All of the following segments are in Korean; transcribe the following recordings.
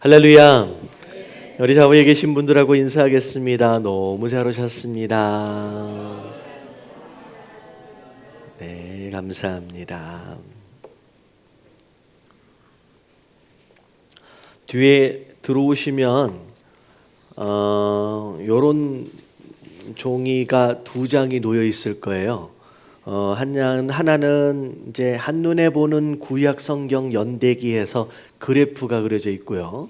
할렐루야. 우리 자부에 계신 분들하고 인사하겠습니다. 너무 잘 오셨습니다. 네, 감사합니다. 뒤에 들어오시면 요런 종이가 두 장이 놓여 있을 거예요. 하나는 이제 한눈에 보는 구약 성경 연대기에서 그래프가 그려져 있고요.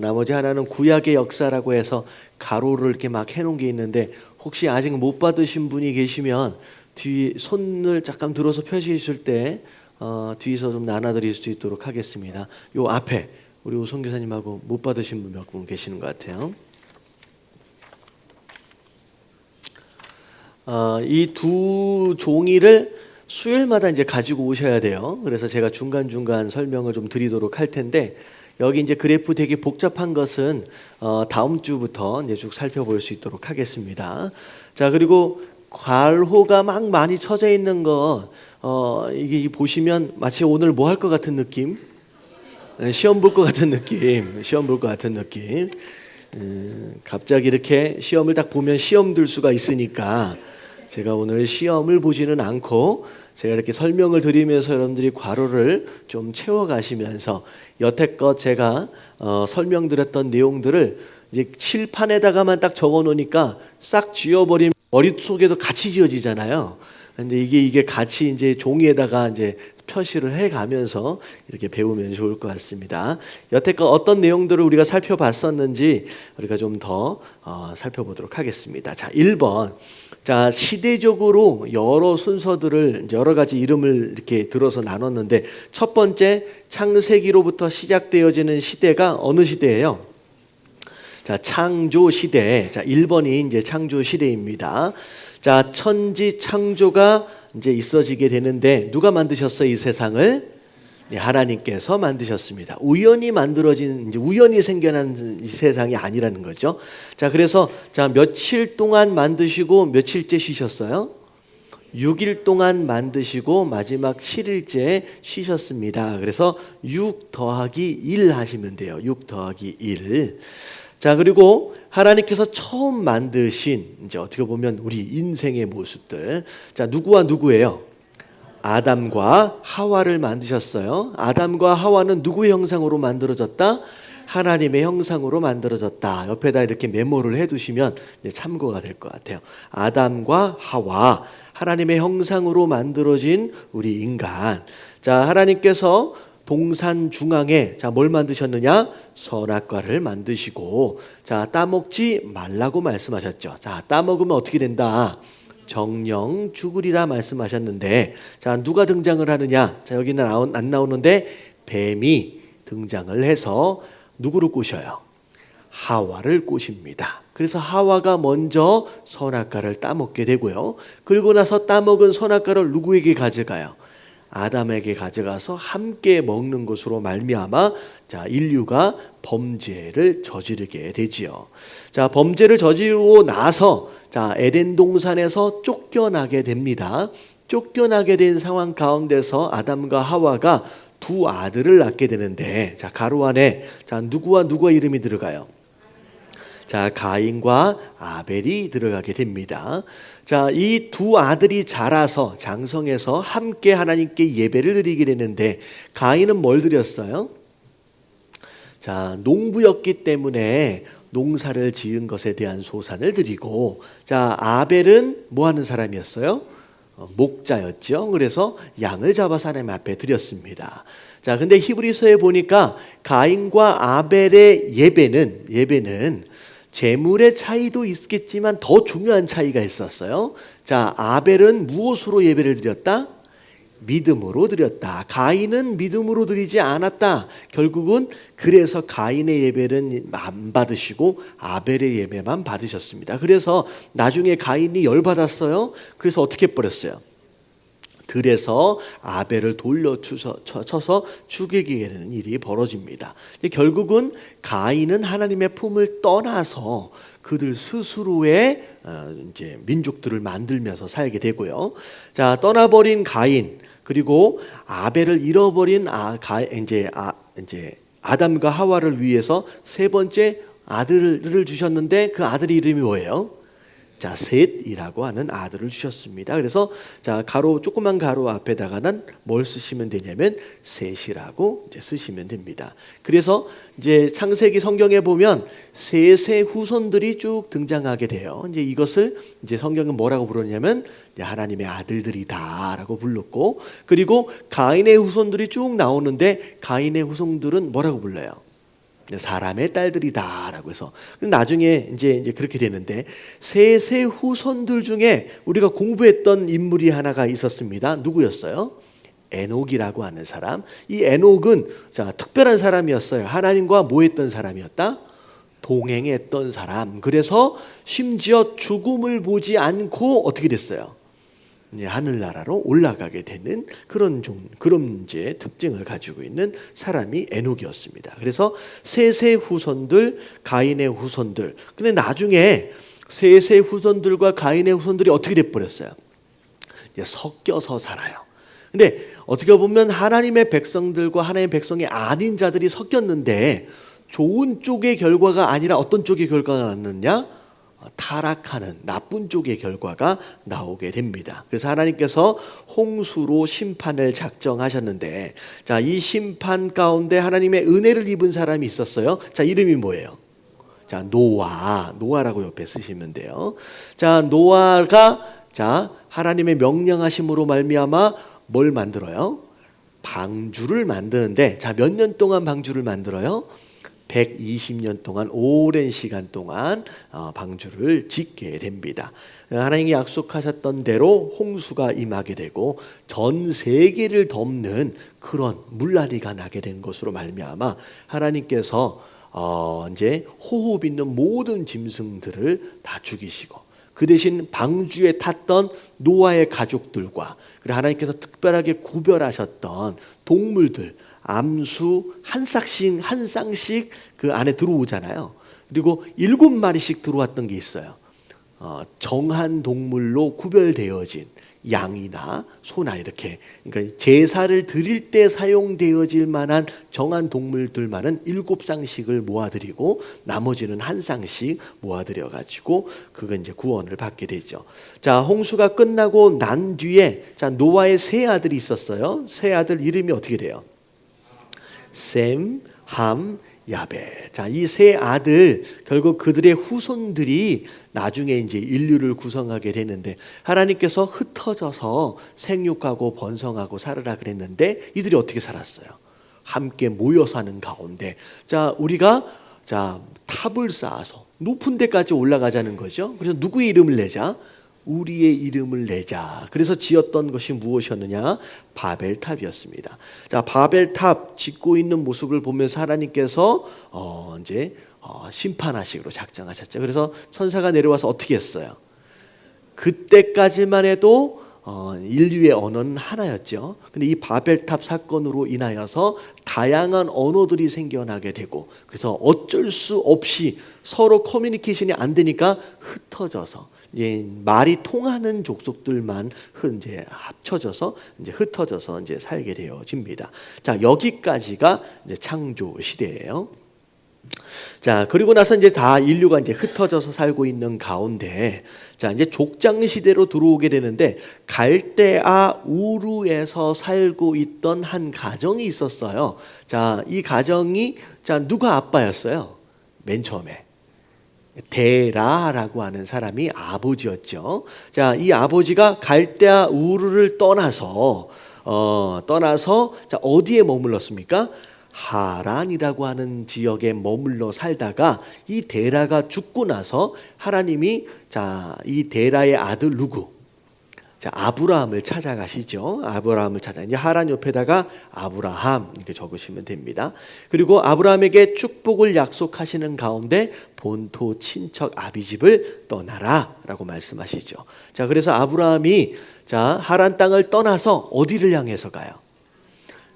나머지 하나는 구약의 역사라고 해서 가로를 이렇게 막 해놓은 게 있는데, 혹시 아직 못 받으신 분이 계시면 뒤 손을 잠깐 들어서 표시해 줄 때 뒤에서 좀 나눠드릴 수 있도록 하겠습니다. 요 앞에 우리 오송 교사님하고 못 받으신 분 몇 분 계시는 것 같아요. 이 두 종이를 수요일마다 이제 가지고 오셔야 돼요. 그래서 제가 중간중간 설명을 좀 드리도록 할 텐데, 여기 이제 그래프 되게 복잡한 것은 다음 주부터 이제 쭉 살펴볼 수 있도록 하겠습니다. 자, 그리고 괄호가 막 많이 쳐져 있는 거, 이게 보시면 마치 오늘 뭐 할 것 같은 느낌? 시험 볼 것 같은 느낌. 시험 볼 것 같은 느낌. 갑자기 이렇게 시험을 딱 보면 시험 들 수가 있으니까 제가 오늘 시험을 보지는 않고 제가 이렇게 설명을 드리면서 여러분들이 괄호를 좀 채워가시면서 여태껏 제가 설명드렸던 내용들을 이제 칠판에다가만 딱 적어 놓으니까 싹 지워버리면 머릿속에도 같이 지워지잖아요. 근데 이게 같이 이제 종이에다가 이제 표시를 해가면서 이렇게 배우면 좋을 것 같습니다. 여태껏 어떤 내용들을 우리가 살펴봤었는지 우리가 좀 더 살펴보도록 하겠습니다. 자, 1번. 자, 시대적으로 여러 순서들을 여러 가지 이름을 이렇게 들어서 나눴는데, 첫 번째 창세기로부터 시작되어지는 시대가 어느 시대예요? 자, 창조 시대. 자, 1번이 이제 창조 시대입니다. 자, 천지 창조가 이제 있어지게 되는데, 누가 만드셨어요? 이 세상을? 네, 하나님께서 만드셨습니다. 우연히 만들어진, 이제 우연히 생겨난 이 세상이 아니라는 거죠. 자, 그래서 자, 며칠 동안 만드시고 며칠째 쉬셨어요? 6일 동안 만드시고 마지막 7일째 쉬셨습니다. 그래서 6 더하기 1 하시면 돼요. 6 더하기 1. 자, 그리고 하나님께서 처음 만드신, 이제 어떻게 보면 우리 인생의 모습들. 자, 누구와 누구예요? 아담과 하와를 만드셨어요. 아담과 하와는 누구의 형상으로 만들어졌다? 하나님의 형상으로 만들어졌다. 옆에다 이렇게 메모를 해두시면 이제 참고가 될 것 같아요. 아담과 하와, 하나님의 형상으로 만들어진 우리 인간. 자, 하나님께서 동산 중앙에 자, 뭘 만드셨느냐? 선악과를 만드시고, 자, 따먹지 말라고 말씀하셨죠. 자, 따먹으면 어떻게 된다? 정령 죽으리라 말씀하셨는데, 자, 누가 등장을 하느냐? 자, 여기는 안 나오는데 뱀이 등장을 해서 누구를 꼬셔요? 하와를 꼬십니다. 그래서 하와가 먼저 선악과를 따먹게 되고요. 그리고 나서 따먹은 선악과를 누구에게 가져가요? 아담에게 가져가서 함께 먹는 것으로 말미암아 자, 인류가 범죄를 저지르게 되지요. 자, 범죄를 저지르고 나서 자, 에덴 동산에서 쫓겨나게 됩니다. 쫓겨나게 된 상황 가운데서 아담과 하와가 두 아들을 낳게 되는데, 자, 가로 안에 자, 누구와 누구의 이름이 들어가요? 자, 가인과 아벨이 들어가게 됩니다. 자, 이 두 아들이 자라서 장성해서 함께 하나님께 예배를 드리게 되는데, 가인은 뭘 드렸어요? 자, 농부였기 때문에 농사를 지은 것에 대한 소산을 드리고, 자, 아벨은 뭐 하는 사람이었어요? 목자였죠. 그래서 양을 잡아서 하나님 앞에 드렸습니다. 자, 근데 히브리서에 보니까 가인과 아벨의 예배는 재물의 차이도 있겠지만 더 중요한 차이가 있었어요. 자, 아벨은 무엇으로 예배를 드렸다? 믿음으로 드렸다. 가인은 믿음으로 드리지 않았다. 결국은 그래서 가인의 예배는 안 받으시고 아벨의 예배만 받으셨습니다. 그래서 나중에 가인이 열받았어요. 그래서 어떻게 버렸어요? 들에서 아벨을 쳐서 죽이게 되는 일이 벌어집니다. 결국은 가인은 하나님의 품을 떠나서 그들 스스로의 이제 민족들을 만들면서 살게 되고요. 자, 떠나버린 가인, 그리고 아벨을 잃어버린 아담과 하와를 위해서 세 번째 아들을 주셨는데 그 아들의 이름이 뭐예요? 자, 셋이라고 하는 아들을 주셨습니다. 그래서 자, 가로 조그만 가로 앞에다가는 뭘 쓰시면 되냐면 셋이라고 이제 쓰시면 됩니다. 그래서 이제 창세기 성경에 보면 셋의 후손들이 쭉 등장하게 돼요. 이제 이것을 이제 성경은 뭐라고 부르냐면 하나님의 아들들이다라고 불렀고, 그리고 가인의 후손들이 쭉 나오는데 가인의 후손들은 뭐라고 불러요? 사람의 딸들이다라고 해서 나중에 이제 그렇게 되는데, 셋의 후손들 중에 우리가 공부했던 인물이 하나가 있었습니다. 누구였어요? 에녹이라고 하는 사람. 이 에녹은 자, 특별한 사람이었어요. 하나님과 뭐 했던 사람이었다? 동행했던 사람. 그래서 심지어 죽음을 보지 않고 어떻게 됐어요? 하늘나라로 올라가게 되는 그런 이제 특징을 가지고 있는 사람이 에녹이었습니다. 그래서 셋의 후손들, 가인의 후손들. 근데 나중에 셋의 후손들과 가인의 후손들이 어떻게 돼 버렸어요? 섞여서 살아요. 근데 어떻게 보면 하나님의 백성들과 하나님의 백성이 아닌 자들이 섞였는데 좋은 쪽의 결과가 아니라 어떤 쪽의 결과가 났느냐? 타락하는 나쁜 쪽의 결과가 나오게 됩니다. 그래서 하나님께서 홍수로 심판을 작정하셨는데, 자, 이 심판 가운데 하나님의 은혜를 입은 사람이 있었어요. 자, 이름이 뭐예요? 자, 노아라고 옆에 쓰시면 돼요. 자, 노아가 자, 하나님의 명령하심으로 말미암아 뭘 만들어요? 방주를 만드는데, 자, 몇 년 동안 방주를 만들어요? 120년 동안, 오랜 시간 동안 방주를 짓게 됩니다. 하나님이 약속하셨던 대로 홍수가 임하게 되고 전 세계를 덮는 그런 물난리가 나게 된 것으로 말미암아 하나님께서 이제 호흡 있는 모든 짐승들을 다 죽이시고, 그 대신 방주에 탔던 노아의 가족들과 그리고 하나님께서 특별하게 구별하셨던 동물들, 암수 한 쌍씩 그 안에 들어오잖아요. 그리고 7마리씩 들어왔던 게 있어요. 정한 동물로 구별되어진 양이나 소나 이렇게, 그러니까 제사를 드릴 때 사용되어질 만한 정한 동물들만은 7쌍씩을 모아드리고 나머지는 한 쌍씩 모아드려 가지고 그건 이제 구원을 받게 되죠. 자, 홍수가 끝나고 난 뒤에 자, 노아의 세 아들이 있었어요. 세 아들 이름이 어떻게 돼요? 셈, 함, 야벳. 자, 이 세 아들 결국 그들의 후손들이 나중에 이제 인류를 구성하게 되는데, 하나님께서 흩어져서 생육하고 번성하고 살으라 그랬는데 이들이 어떻게 살았어요? 함께 모여 사는 가운데 자, 우리가 자, 탑을 쌓아서 높은 데까지 올라가자는 거죠. 그래서 누구의 이름을 내자? 우리의 이름을 내자. 그래서 지었던 것이 무엇이었느냐? 바벨탑이었습니다. 자, 바벨탑 짓고 있는 모습을 보면서 하나님께서 이제 심판하시기로 작정하셨죠. 그래서 천사가 내려와서 어떻게 했어요? 그때까지만 해도 인류의 언어는 하나였죠. 근데 이 바벨탑 사건으로 인하여서 다양한 언어들이 생겨나게 되고, 그래서 어쩔 수 없이 서로 커뮤니케이션이 안 되니까 흩어져서 말이 통하는 족속들만 이제 합쳐져서 이제 흩어져서 이제 살게 되어집니다. 자, 여기까지가 이제 창조 시대예요. 자, 그리고 나서 이제 다 인류가 이제 흩어져서 살고 있는 가운데 자, 이제 족장 시대로 들어오게 되는데, 갈대아 우르에서 살고 있던 한 가정이 있었어요. 자, 이 가정이 자, 누가 아빠였어요? 맨 처음에 데라라고 하는 사람이 아버지였죠. 자, 이 아버지가 갈대아 우르를 떠나서 자, 어디에 머물렀습니까? 하란이라고 하는 지역에 머물러 살다가 이 데라가 죽고 나서 하나님이 자, 이 데라의 아들 누구? 자, 아브라함을 찾아가시죠. 아브라함을 찾아. 이제 하란 옆에다가 아브라함 이렇게 적으시면 됩니다. 그리고 아브라함에게 축복을 약속하시는 가운데 본토 친척 아비집을 떠나라라고 말씀하시죠. 자, 그래서 아브라함이 자, 하란 땅을 떠나서 어디를 향해서 가요?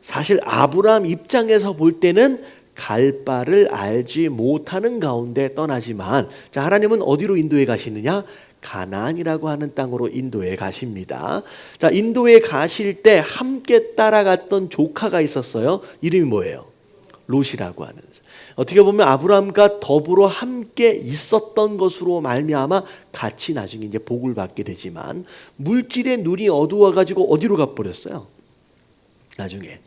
사실 아브라함 입장에서 볼 때는 갈 바를 알지 못하는 가운데 떠나지만, 자, 하나님은 어디로 인도해 가시느냐? 가나안이라고 하는 땅으로 인도해 가십니다. 자, 인도에 가실 때 함께 따라갔던 조카가 있었어요. 이름이 뭐예요? 롯이라고 하는, 어떻게 보면 아브라함과 더불어 함께 있었던 것으로 말미암아 같이 나중에 이제 복을 받게 되지만, 물질의 눈이 어두워 가지고 어디로 가버렸어요? 나중에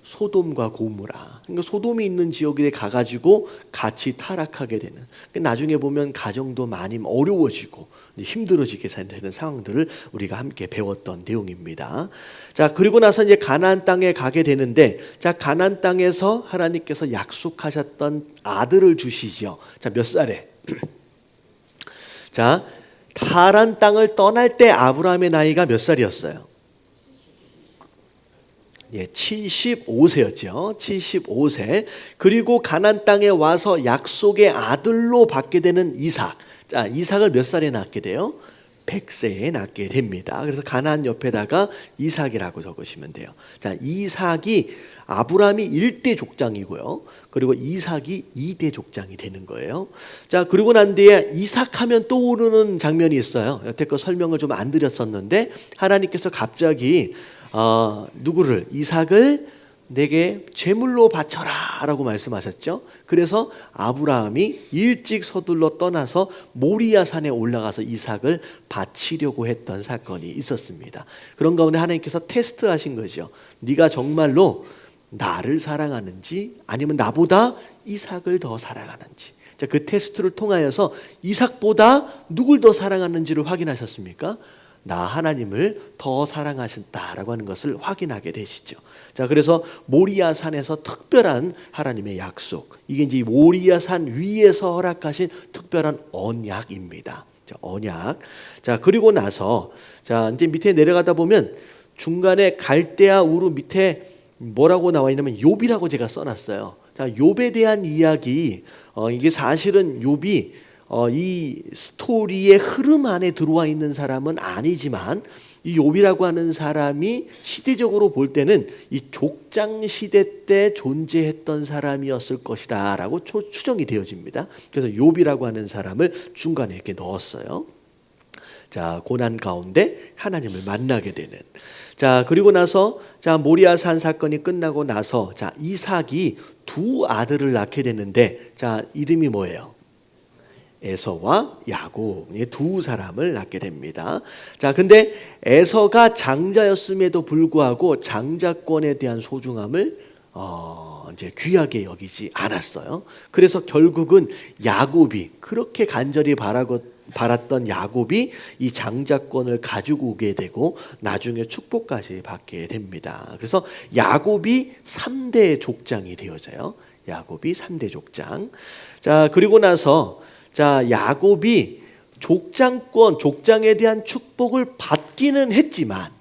소돔과 고모라, 그러니까 소돔이 있는 지역에 가가지고 같이 타락하게 되는, 나중에 보면 가정도 많이 어려워지고 힘들어지게 되는 상황들을 우리가 함께 배웠던 내용입니다. 자, 그리고 나서 이제 가나안 땅에 가게 되는데, 자, 가나안 땅에서 하나님께서 약속하셨던 아들을 주시죠. 자, 몇 살에? 자, 하란 땅을 떠날 때 아브라함의 나이가 몇 살이었어요? 예, 75세였죠. 75세. 그리고 가나안 땅에 와서 약속의 아들로 받게 되는 이삭. 자, 이삭을 몇 살에 낳게 돼요? 100세에 낳게 됩니다. 그래서 가나안 옆에다가 이삭이라고 적으시면 돼요. 자, 이삭이 아브라함이 1대 족장이고요. 그리고 이삭이 2대 족장이 되는 거예요. 자, 그리고 난 뒤에 이삭하면 떠오르는 장면이 있어요. 여태껏 설명을 좀 안 드렸었는데, 하나님께서 갑자기 누구를? 이삭을 내게 제물로 바쳐라 라고 말씀하셨죠. 그래서 아브라함이 일찍 서둘러 떠나서 모리아 산에 올라가서 이삭을 바치려고 했던 사건이 있었습니다. 그런 가운데 하나님께서 테스트하신 거죠. 네가 정말로 나를 사랑하는지 아니면 나보다 이삭을 더 사랑하는지. 자, 그 테스트를 통하여서 이삭보다 누굴 더 사랑하는지를 확인하셨습니까? 나 하나님을 더 사랑하신다라고 하는 것을 확인하게 되시죠. 자, 그래서 모리아 산에서 특별한 하나님의 약속, 이게 이제 모리아 산 위에서 허락하신 특별한 언약입니다. 자, 언약. 자, 그리고 나서 자, 이제 밑에 내려가다 보면 중간에 갈대아 우르 밑에 뭐라고 나와 있냐면 욥이라고 제가 써놨어요. 자, 욥에 대한 이야기, 이게 사실은 욥이 이 스토리의 흐름 안에 들어와 있는 사람은 아니지만, 이 욥이라고 하는 사람이 시대적으로 볼 때는 이 족장 시대 때 존재했던 사람이었을 것이다 라고 추정이 되어집니다. 그래서 욥이라고 하는 사람을 중간에 이렇게 넣었어요. 자, 고난 가운데 하나님을 만나게 되는. 자, 그리고 나서 자, 모리아산 사건이 끝나고 나서 자, 이삭이 두 아들을 낳게 되는데, 자, 이름이 뭐예요? 에서와 야곱, 두 사람을 낳게 됩니다. 자, 근데 에서가 장자였음에도 불구하고 장자권에 대한 소중함을 이제 귀하게 여기지 않았어요. 그래서 결국은 야곱이, 그렇게 간절히 바랐던 야곱이 이 장자권을 가지고 오게 되고 나중에 축복까지 받게 됩니다. 그래서 야곱이 3대 족장이 되어져요. 야곱이 3대 족장. 자, 그리고 나서 자, 야곱이 족장에 대한 축복을 받기는 했지만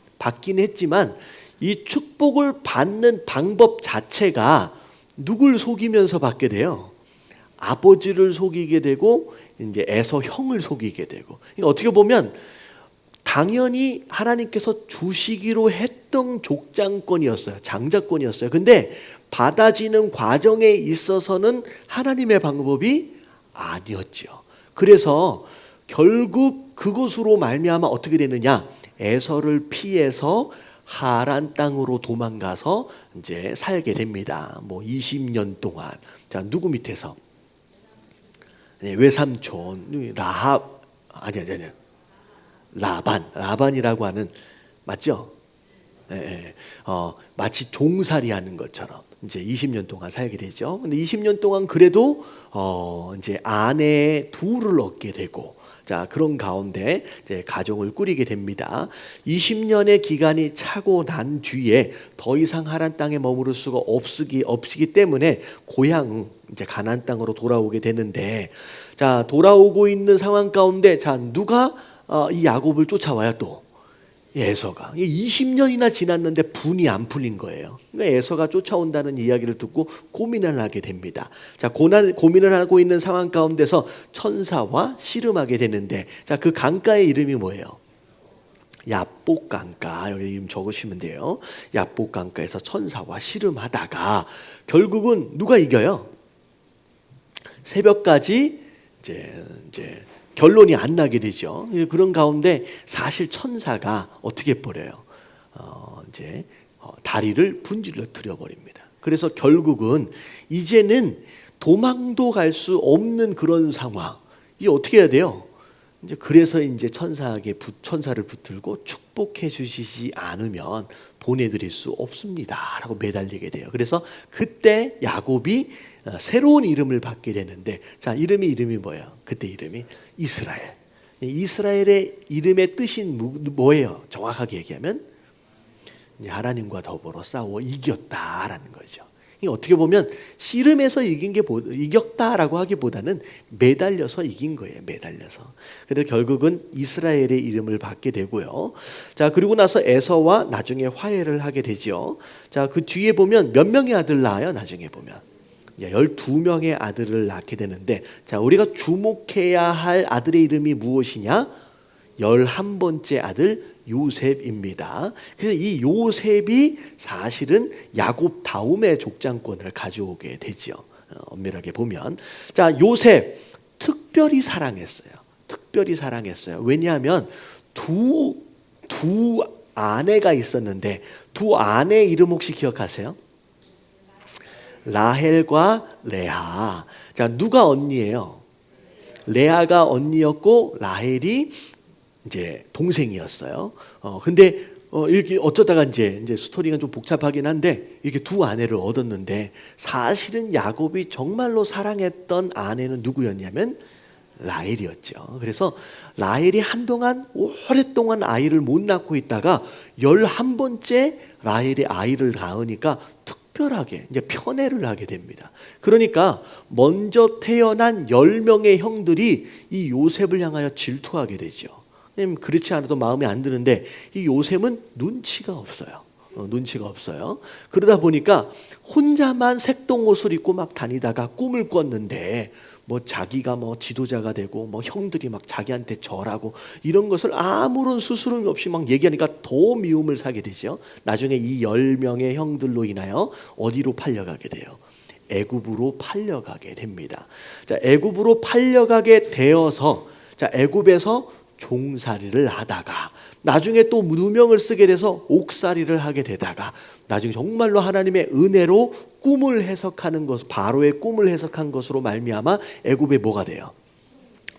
이 축복을 받는 방법 자체가 누굴 속이면서 받게 돼요? 아버지를 속이게 되고 이제 에서 형을 속이게 되고. 그러니까 어떻게 보면 당연히 하나님께서 주시기로 했던 족장권이었어요. 장자권이었어요. 근데 받아지는 과정에 있어서는 하나님의 방법이 아니었죠. 그래서 결국 그것으로 말미암아 어떻게 되느냐? 에서를 피해서 하란 땅으로 도망가서 이제 살게 됩니다. 뭐 20년 동안. 자, 누구 밑에서? 네, 외삼촌 아니 라반이라고 하는, 맞죠? 예, 마치 종살이하는 것처럼 이제 20년 동안 살게 되죠. 근데 20년 동안 그래도 이제 아내 둘을 얻게 되고, 자, 그런 가운데 이제 가정을 꾸리게 됩니다. 20년의 기간이 차고 난 뒤에 더 이상 하란 땅에 머무를 수가 없기 때문에 고향 이제 가나안 땅으로 돌아오게 되는데, 자, 돌아오고 있는 상황 가운데 자, 누가 이 야곱을 쫓아와요? 또 에서가. 20년이나 지났는데 분이 안 풀린 거예요. 그러니까 에서가 쫓아온다는 이야기를 듣고 고민을 하게 됩니다. 자, 고민을 하고 있는 상황 가운데서 천사와 씨름하게 되는데, 자, 그 강가의 이름이 뭐예요? 야복 강가. 여기 이름 적으시면 돼요. 야복 강가에서 천사와 씨름하다가 결국은 누가 이겨요? 새벽까지 이제 결론이 안 나게 되죠. 그런 가운데 사실 천사가 어떻게 버려요? 다리를 분질러 들여 버립니다. 그래서 결국은 이제는 도망도 갈 수 없는 그런 상황. 이 어떻게 해야 돼요? 이제 그래서 이제 천사를 붙들고 축복해 주시지 않으면 보내드릴 수 없습니다라고 매달리게 돼요. 그래서 그때 야곱이 새로운 이름을 받게 되는데, 자, 이름이 뭐예요? 그때 이름이 이스라엘. 이스라엘의 이름의 뜻이 뭐예요? 정확하게 얘기하면 하나님과 더불어 싸워 이겼다라는 거죠. 어떻게 보면 씨름에서 이겼다라고 하기보다는 매달려서 이긴 거예요. 매달려서. 그래서 결국은 이스라엘의 이름을 받게 되고요. 자, 그리고 나서 에서와 나중에 화해를 하게 되죠. 자, 그 뒤에 보면 몇 명의 아들 낳아요? 나중에 보면 12명의 아들을 낳게 되는데, 자, 우리가 주목해야 할 아들의 이름이 무엇이냐? 11번째 아들 요셉입니다. 그래서 이 요셉이 사실은 야곱 다음의 족장권을 가져오게 되죠. 엄밀하게 보면, 자, 요셉 특별히 사랑했어요. 특별히 사랑했어요. 왜냐하면 두 아내가 있었는데, 두 아내 이름 혹시 기억하세요? 라헬과 레아. 자, 누가 언니예요? 레아가 언니였고 라헬이 이제 동생이었어요. 근데 이렇게 어쩌다가 이제 스토리가 좀 복잡하긴 한데 이렇게 두 아내를 얻었는데, 사실은 야곱이 정말로 사랑했던 아내는 누구였냐면 라헬이었죠. 그래서 라헬이 한동안 오랫동안 아이를 못 낳고 있다가 11번째 라헬이 아이를 낳으니까 특별하게 이제 편애를 하게 됩니다. 그러니까 먼저 태어난 10명의 형들이 이 요셉을 향하여 질투하게 되죠. 그렇지 않아도 마음에 안 드는데 이 요셉은 눈치가 없어요. 눈치가 없어요. 그러다 보니까 혼자만 색동옷을 입고 막 다니다가 꿈을 꿨는데 뭐 자기가 뭐 지도자가 되고 뭐 형들이 막 자기한테 절하고 이런 것을 아무런 수술음 없이 막 얘기하니까 더 미움을 사게 되죠. 나중에 이 10명의 형들로 인하여 어디로 팔려가게 돼요? 애굽으로 팔려가게 됩니다. 자, 애굽으로 팔려가게 되어서, 자, 애굽에서 종살이를 하다가 나중에 또 누명을 쓰게 돼서 옥살이를 하게 되다가 나중에 정말로 하나님의 은혜로 꿈을 해석하는 것, 바로의 꿈을 해석한 것으로 말미암아 애굽에 뭐가 돼요?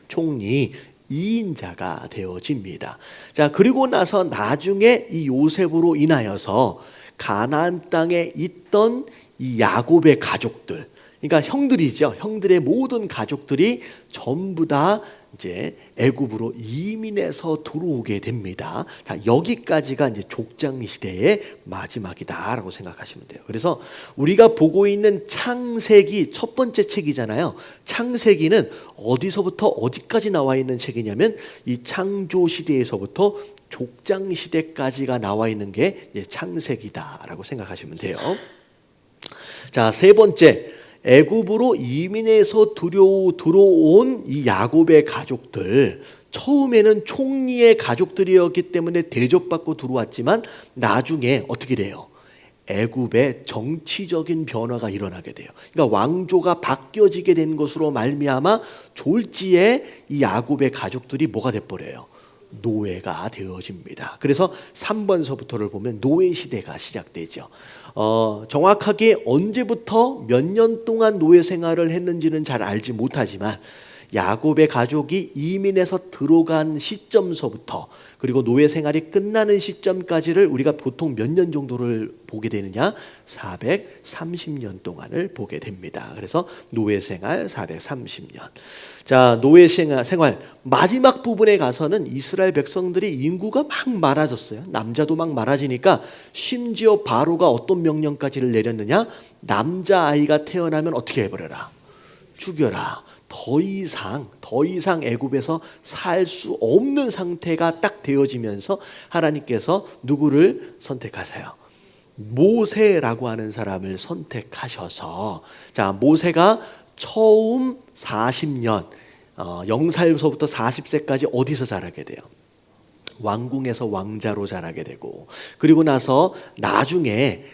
총리 2인자가 되어집니다. 자, 그리고 나서 나중에 이 요셉으로 인하여서 가나안 땅에 있던 이 야곱의 가족들, 그러니까 형들이죠. 형들의 모든 가족들이 전부 다 이제 애굽으로 이민해서 들어오게 됩니다. 자, 여기까지가 이제 족장 시대의 마지막이다라고 생각하시면 돼요. 그래서 우리가 보고 있는 창세기 첫 번째 책이잖아요. 창세기는 어디서부터 어디까지 나와 있는 책이냐면 이 창조 시대에서부터 족장 시대까지가 나와 있는 게 이제 창세기다라고 생각하시면 돼요. 자, 세 번째, 애굽으로 이민해서 들어온 이 야곱의 가족들, 처음에는 총리의 가족들이었기 때문에 대접받고 들어왔지만 나중에 어떻게 돼요? 애굽의 정치적인 변화가 일어나게 돼요. 그러니까 왕조가 바뀌어지게 된 것으로 말미암아 졸지에 이 야곱의 가족들이 뭐가 돼버려요? 노예가 되어집니다. 그래서 3번서부터를 보면 노예 시대가 시작되죠. 정확하게 언제부터 몇 년 동안 노예 생활을 했는지는 잘 알지 못하지만 야곱의 가족이 이민해서 들어간 시점서부터 그리고 노예 생활이 끝나는 시점까지를 우리가 보통 몇 년 정도를 보게 되느냐? 430년 동안을 보게 됩니다. 그래서 노예 생활 430년. 자, 노예 생활 마지막 부분에 가서는 이스라엘 백성들이 인구가 막 많아졌어요. 남자도 막 많아지니까 심지어 바로가 어떤 명령까지를 내렸느냐? 남자아이가 태어나면 어떻게 해버려라? 죽여라. 더 이상 애굽에서 살 수 없는 상태가 딱 되어지면서 하나님께서 누구를 선택하세요? 모세라고 하는 사람을 선택하셔서, 자, 모세가 처음 40년 0살부터 40세까지 어디서 자라게 돼요? 왕궁에서 왕자로 자라게 되고, 그리고 나서 나중에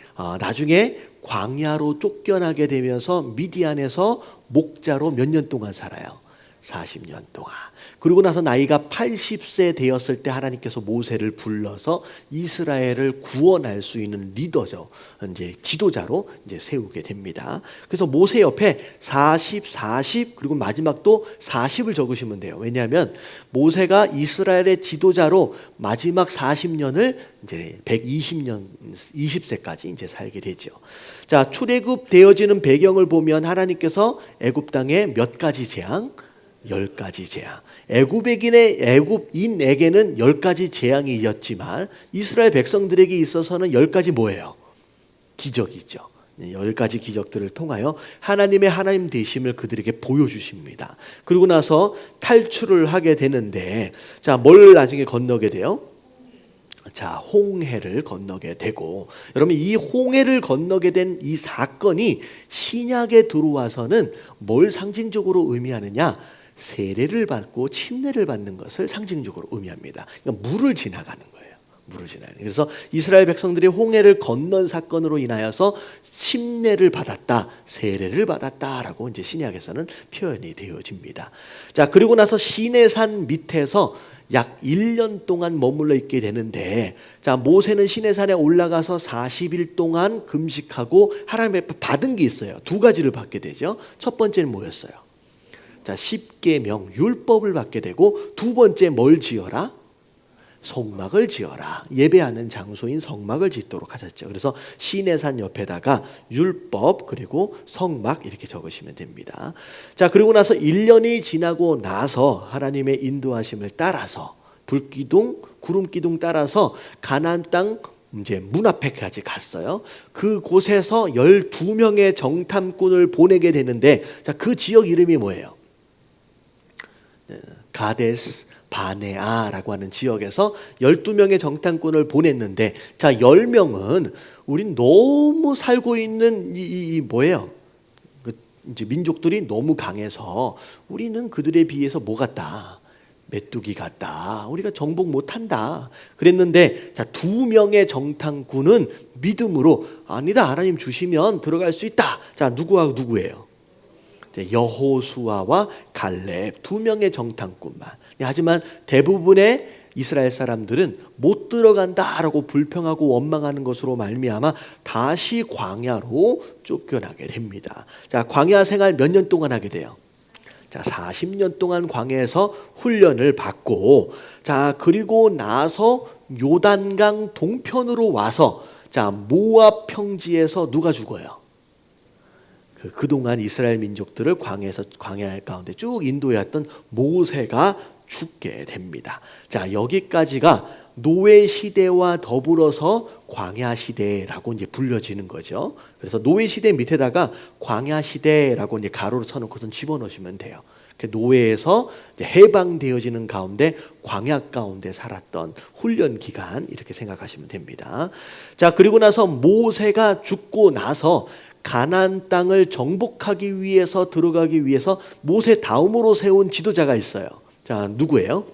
광야로 쫓겨나게 되면서 미디안에서 목자로 몇 년 동안 살아요? 40년 동안. 그러고 나서 나이가 80세 되었을 때 하나님께서 모세를 불러서 이스라엘을 구원할 수 있는 리더죠. 이제 지도자로 이제 세우게 됩니다. 그래서 모세 옆에 40, 40 그리고 마지막 또 40을 적으시면 돼요. 왜냐하면 모세가 이스라엘의 지도자로 마지막 40년을 이제 120년 20세까지 이제 살게 되죠. 자, 출애굽 되어지는 배경을 보면 하나님께서 애굽 땅에 몇 가지 재앙? 10가지 재앙. 애굽인에게는 10가지 재앙이 있었지만 이스라엘 백성들에게 있어서는 10가지 뭐예요? 기적이죠. 10가지 기적들을 통하여 하나님의 하나님 되심을 그들에게 보여주십니다. 그리고 나서 탈출을 하게 되는데, 자, 뭘 나중에 건너게 돼요? 자, 홍해를 건너게 되고, 여러분 이 홍해를 건너게 된 이 사건이 신약에 들어와서는 뭘 상징적으로 의미하느냐? 세례를 받고 침례를 받는 것을 상징적으로 의미합니다. 그러니까 물을 지나가는 거예요. 물을 지나가는. 그래서 이스라엘 백성들이 홍해를 건넌 사건으로 인하여서 침례를 받았다, 세례를 받았다라고 이제 신약에서는 표현이 되어집니다. 자, 그리고 나서 시내산 밑에서 약 1년 동안 머물러 있게 되는데, 자, 모세는 시내산에 올라가서 40일 동안 금식하고 하나님의 받은 게 있어요. 두 가지를 받게 되죠. 첫 번째는 뭐였어요? 자, 십계명 율법을 받게 되고, 두 번째 뭘 지어라? 성막을 지어라. 예배하는 장소인 성막을 짓도록 하셨죠. 그래서 시내산 옆에다가 율법 그리고 성막 이렇게 적으시면 됩니다. 자, 그리고 나서 1년이 지나고 나서 하나님의 인도하심을 따라서 불기둥, 구름기둥 따라서 가나안 땅 이제 문 앞에까지 갔어요. 그곳에서 12명의 정탐꾼을 보내게 되는데, 자, 그 지역 이름이 뭐예요? 가데스 바네아라고 하는 지역에서 12명의 정탐꾼을 보냈는데, 자, 10명은 우린 너무 살고 있는 이 뭐예요? 이제 민족들이 너무 강해서 우리는 그들에 비해서 뭐 같다? 메뚜기 같다. 우리가 정복 못한다. 그랬는데, 자, 2명의 정탐꾼은 믿음으로 아니다, 하나님 주시면 들어갈 수 있다. 자, 누구와 누구예요? 여호수아와 갈렙 2명의 정탐꾼만. 하지만 대부분의 이스라엘 사람들은 못 들어간다라고 불평하고 원망하는 것으로 말미암아 다시 광야로 쫓겨나게 됩니다. 자, 광야 생활 몇 년 동안 하게 돼요? 자, 40년 동안 광야에서 훈련을 받고, 자, 그리고 나서 요단강 동편으로 와서, 자, 모압 평지에서 누가 죽어요? 그동안 이스라엘 민족들을 광야 가운데 쭉 인도해왔던 모세가 죽게 됩니다. 자, 여기까지가 노예 시대와 더불어서 광야 시대라고 이제 불려지는 거죠. 그래서 노예 시대 밑에다가 광야 시대라고 이제 가로로 쳐놓고선 집어넣으시면 돼요. 노예에서 해방되어지는 가운데 광야 가운데 살았던 훈련 기간 이렇게 생각하시면 됩니다. 자, 그리고 나서 모세가 죽고 나서 가나안 땅을 정복하기 위해서 들어가기 위해서 모세 다음으로 세운 지도자가 있어요. 자, 누구예요?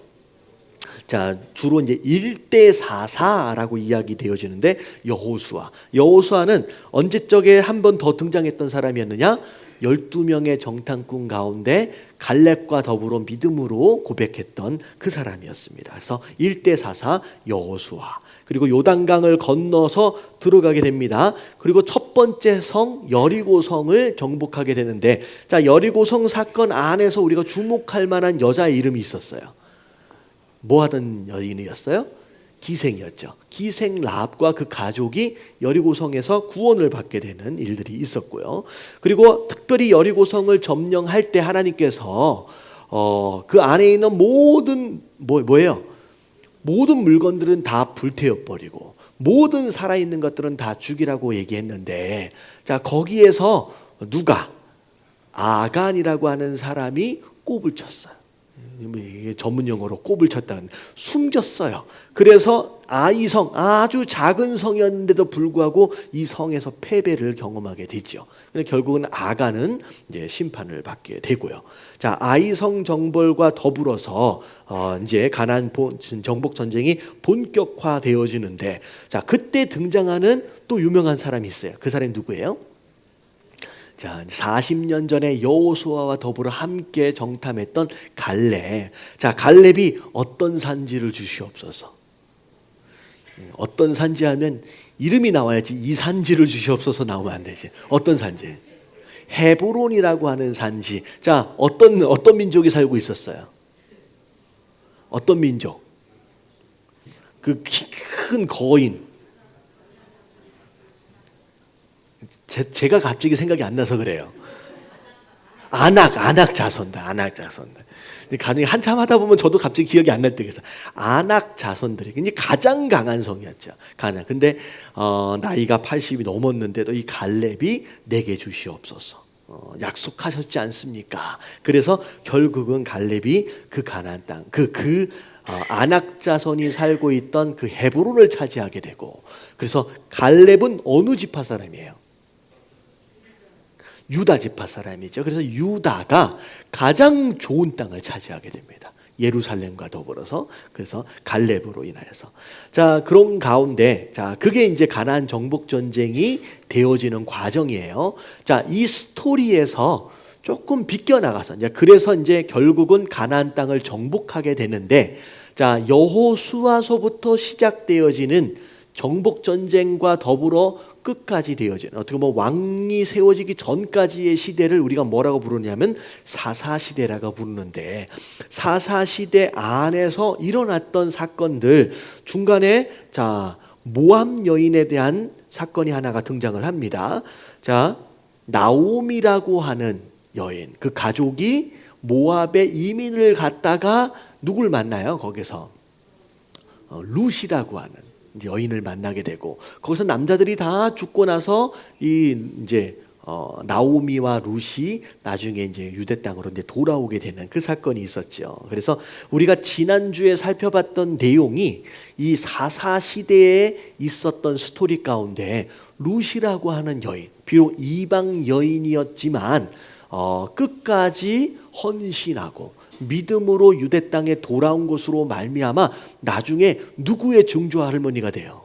자, 주로 이제 1대44라고 이야기되어지는데 여호수아. 여호수아는 언제적에 한 번 더 등장했던 사람이었느냐? 12명의 정탐꾼 가운데 갈렙과 더불어 믿음으로 고백했던 그 사람이었습니다. 그래서 1대44 여호수아. 그리고 요단강을 건너서 들어가게 됩니다. 그리고 첫 번째 성 여리고성을 정복하게 되는데, 자, 여리고성 사건 안에서 우리가 주목할 만한 여자의 이름이 있었어요. 뭐 하던 여인이었어요? 기생이었죠. 기생 라합과 그 가족이 여리고성에서 구원을 받게 되는 일들이 있었고요. 그리고 특별히 여리고성을 점령할 때 하나님께서 그 안에 있는 모든 뭐예요? 모든 물건들은 다 불태워버리고 모든 살아있는 것들은 다 죽이라고 얘기했는데, 자, 거기에서 누가? 아간이라고 하는 사람이 꼽을 쳤어요. 이게 전문 용어로 꼽을 쳤다는, 숨겼어요. 그래서 아이성, 아주 작은 성이었는데도 불구하고 이 성에서 패배를 경험하게 되죠. 결국은 아간은 이제 심판을 받게 되고요. 자, 아이성 정벌과 더불어서 이제 가나안 정복 전쟁이 본격화되어지는데, 자, 그때 등장하는 또 유명한 사람이 있어요. 그 사람이 누구예요? 자, 40년 전에 여호수아와 더불어 함께 정탐했던 갈렙. 자, 갈렙이 어떤 산지를 주시옵소서. 어떤 산지 하면 이름이 나와야지 이 산지를 주시옵소서 나오면 안 되지. 어떤 산지? 헤브론이라고 하는 산지. 자, 어떤 민족이 살고 있었어요? 어떤 민족? 그 큰 거인. 제가 갑자기 생각이 안 나서 그래요. 아낙 자손들. 근데 가능히 한참 하다 보면 저도 갑자기 기억이 안 날 때가 있어요. 아낙 자손들이 굉장히 가장 강한 성이었죠. 근데 나이가 80이 넘었는데도 이 갈렙이 내게 주시옵소서. 약속하셨지 않습니까? 그래서 결국은 갈렙이 그 가나안 땅, 아낙 자손이 살고 있던 그 헤브론을 차지하게 되고, 그래서 갈렙은 어느 지파 사람이에요? 유다 지파 사람이죠. 그래서 유다가 가장 좋은 땅을 차지하게 됩니다. 예루살렘과 더불어서. 그래서 갈렙으로 인하여서. 자, 그런 가운데, 자, 그게 이제 가나안 정복 전쟁이 되어지는 과정이에요. 자, 이 스토리에서 조금 비껴나가서 이제 그래서 이제 결국은 가나안 땅을 정복하게 되는데, 자, 여호수아서부터 시작되어지는 정복 전쟁과 더불어 끝까지 되어지는, 어떻게 보면 왕이 세워지기 전까지의 시대를 우리가 뭐라고 부르냐면 사사시대라고 부르는데, 사사시대 안에서 일어났던 사건들 중간에, 자, 모압 여인에 대한 사건이 하나가 등장을 합니다. 자, 나오미라고 하는 여인, 그 가족이 모압에 이민을 갔다가 누굴 만나요? 거기서 룻이라고 하는 여인을 만나게 되고, 거기서 남자들이 다 죽고 나서 이제 나오미와 룻이 나중에 이제 유대 땅으로 이제 돌아오게 되는 그 사건이 있었죠. 그래서 우리가 지난주에 살펴봤던 내용이 이 사사 시대에 있었던 스토리 가운데 룻이라고 하는 여인, 비록 이방 여인이었지만 끝까지 헌신하고 믿음으로 유대 땅에 돌아온 것으로 말미암아 나중에 누구의 증조 할머니가 돼요?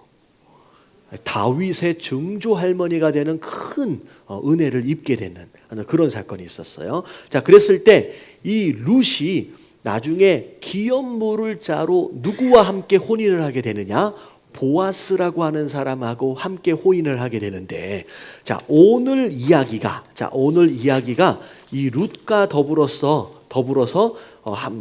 다윗의 증조 할머니가 되는 큰 은혜를 입게 되는 그런 사건이 있었어요. 자, 그랬을 때 이 룻이 나중에 기업물을 자로 누구와 함께 혼인을 하게 되느냐? 보아스라고 하는 사람하고 함께 혼인을 하게 되는데, 자, 오늘 이야기가 이 룻과 더불어서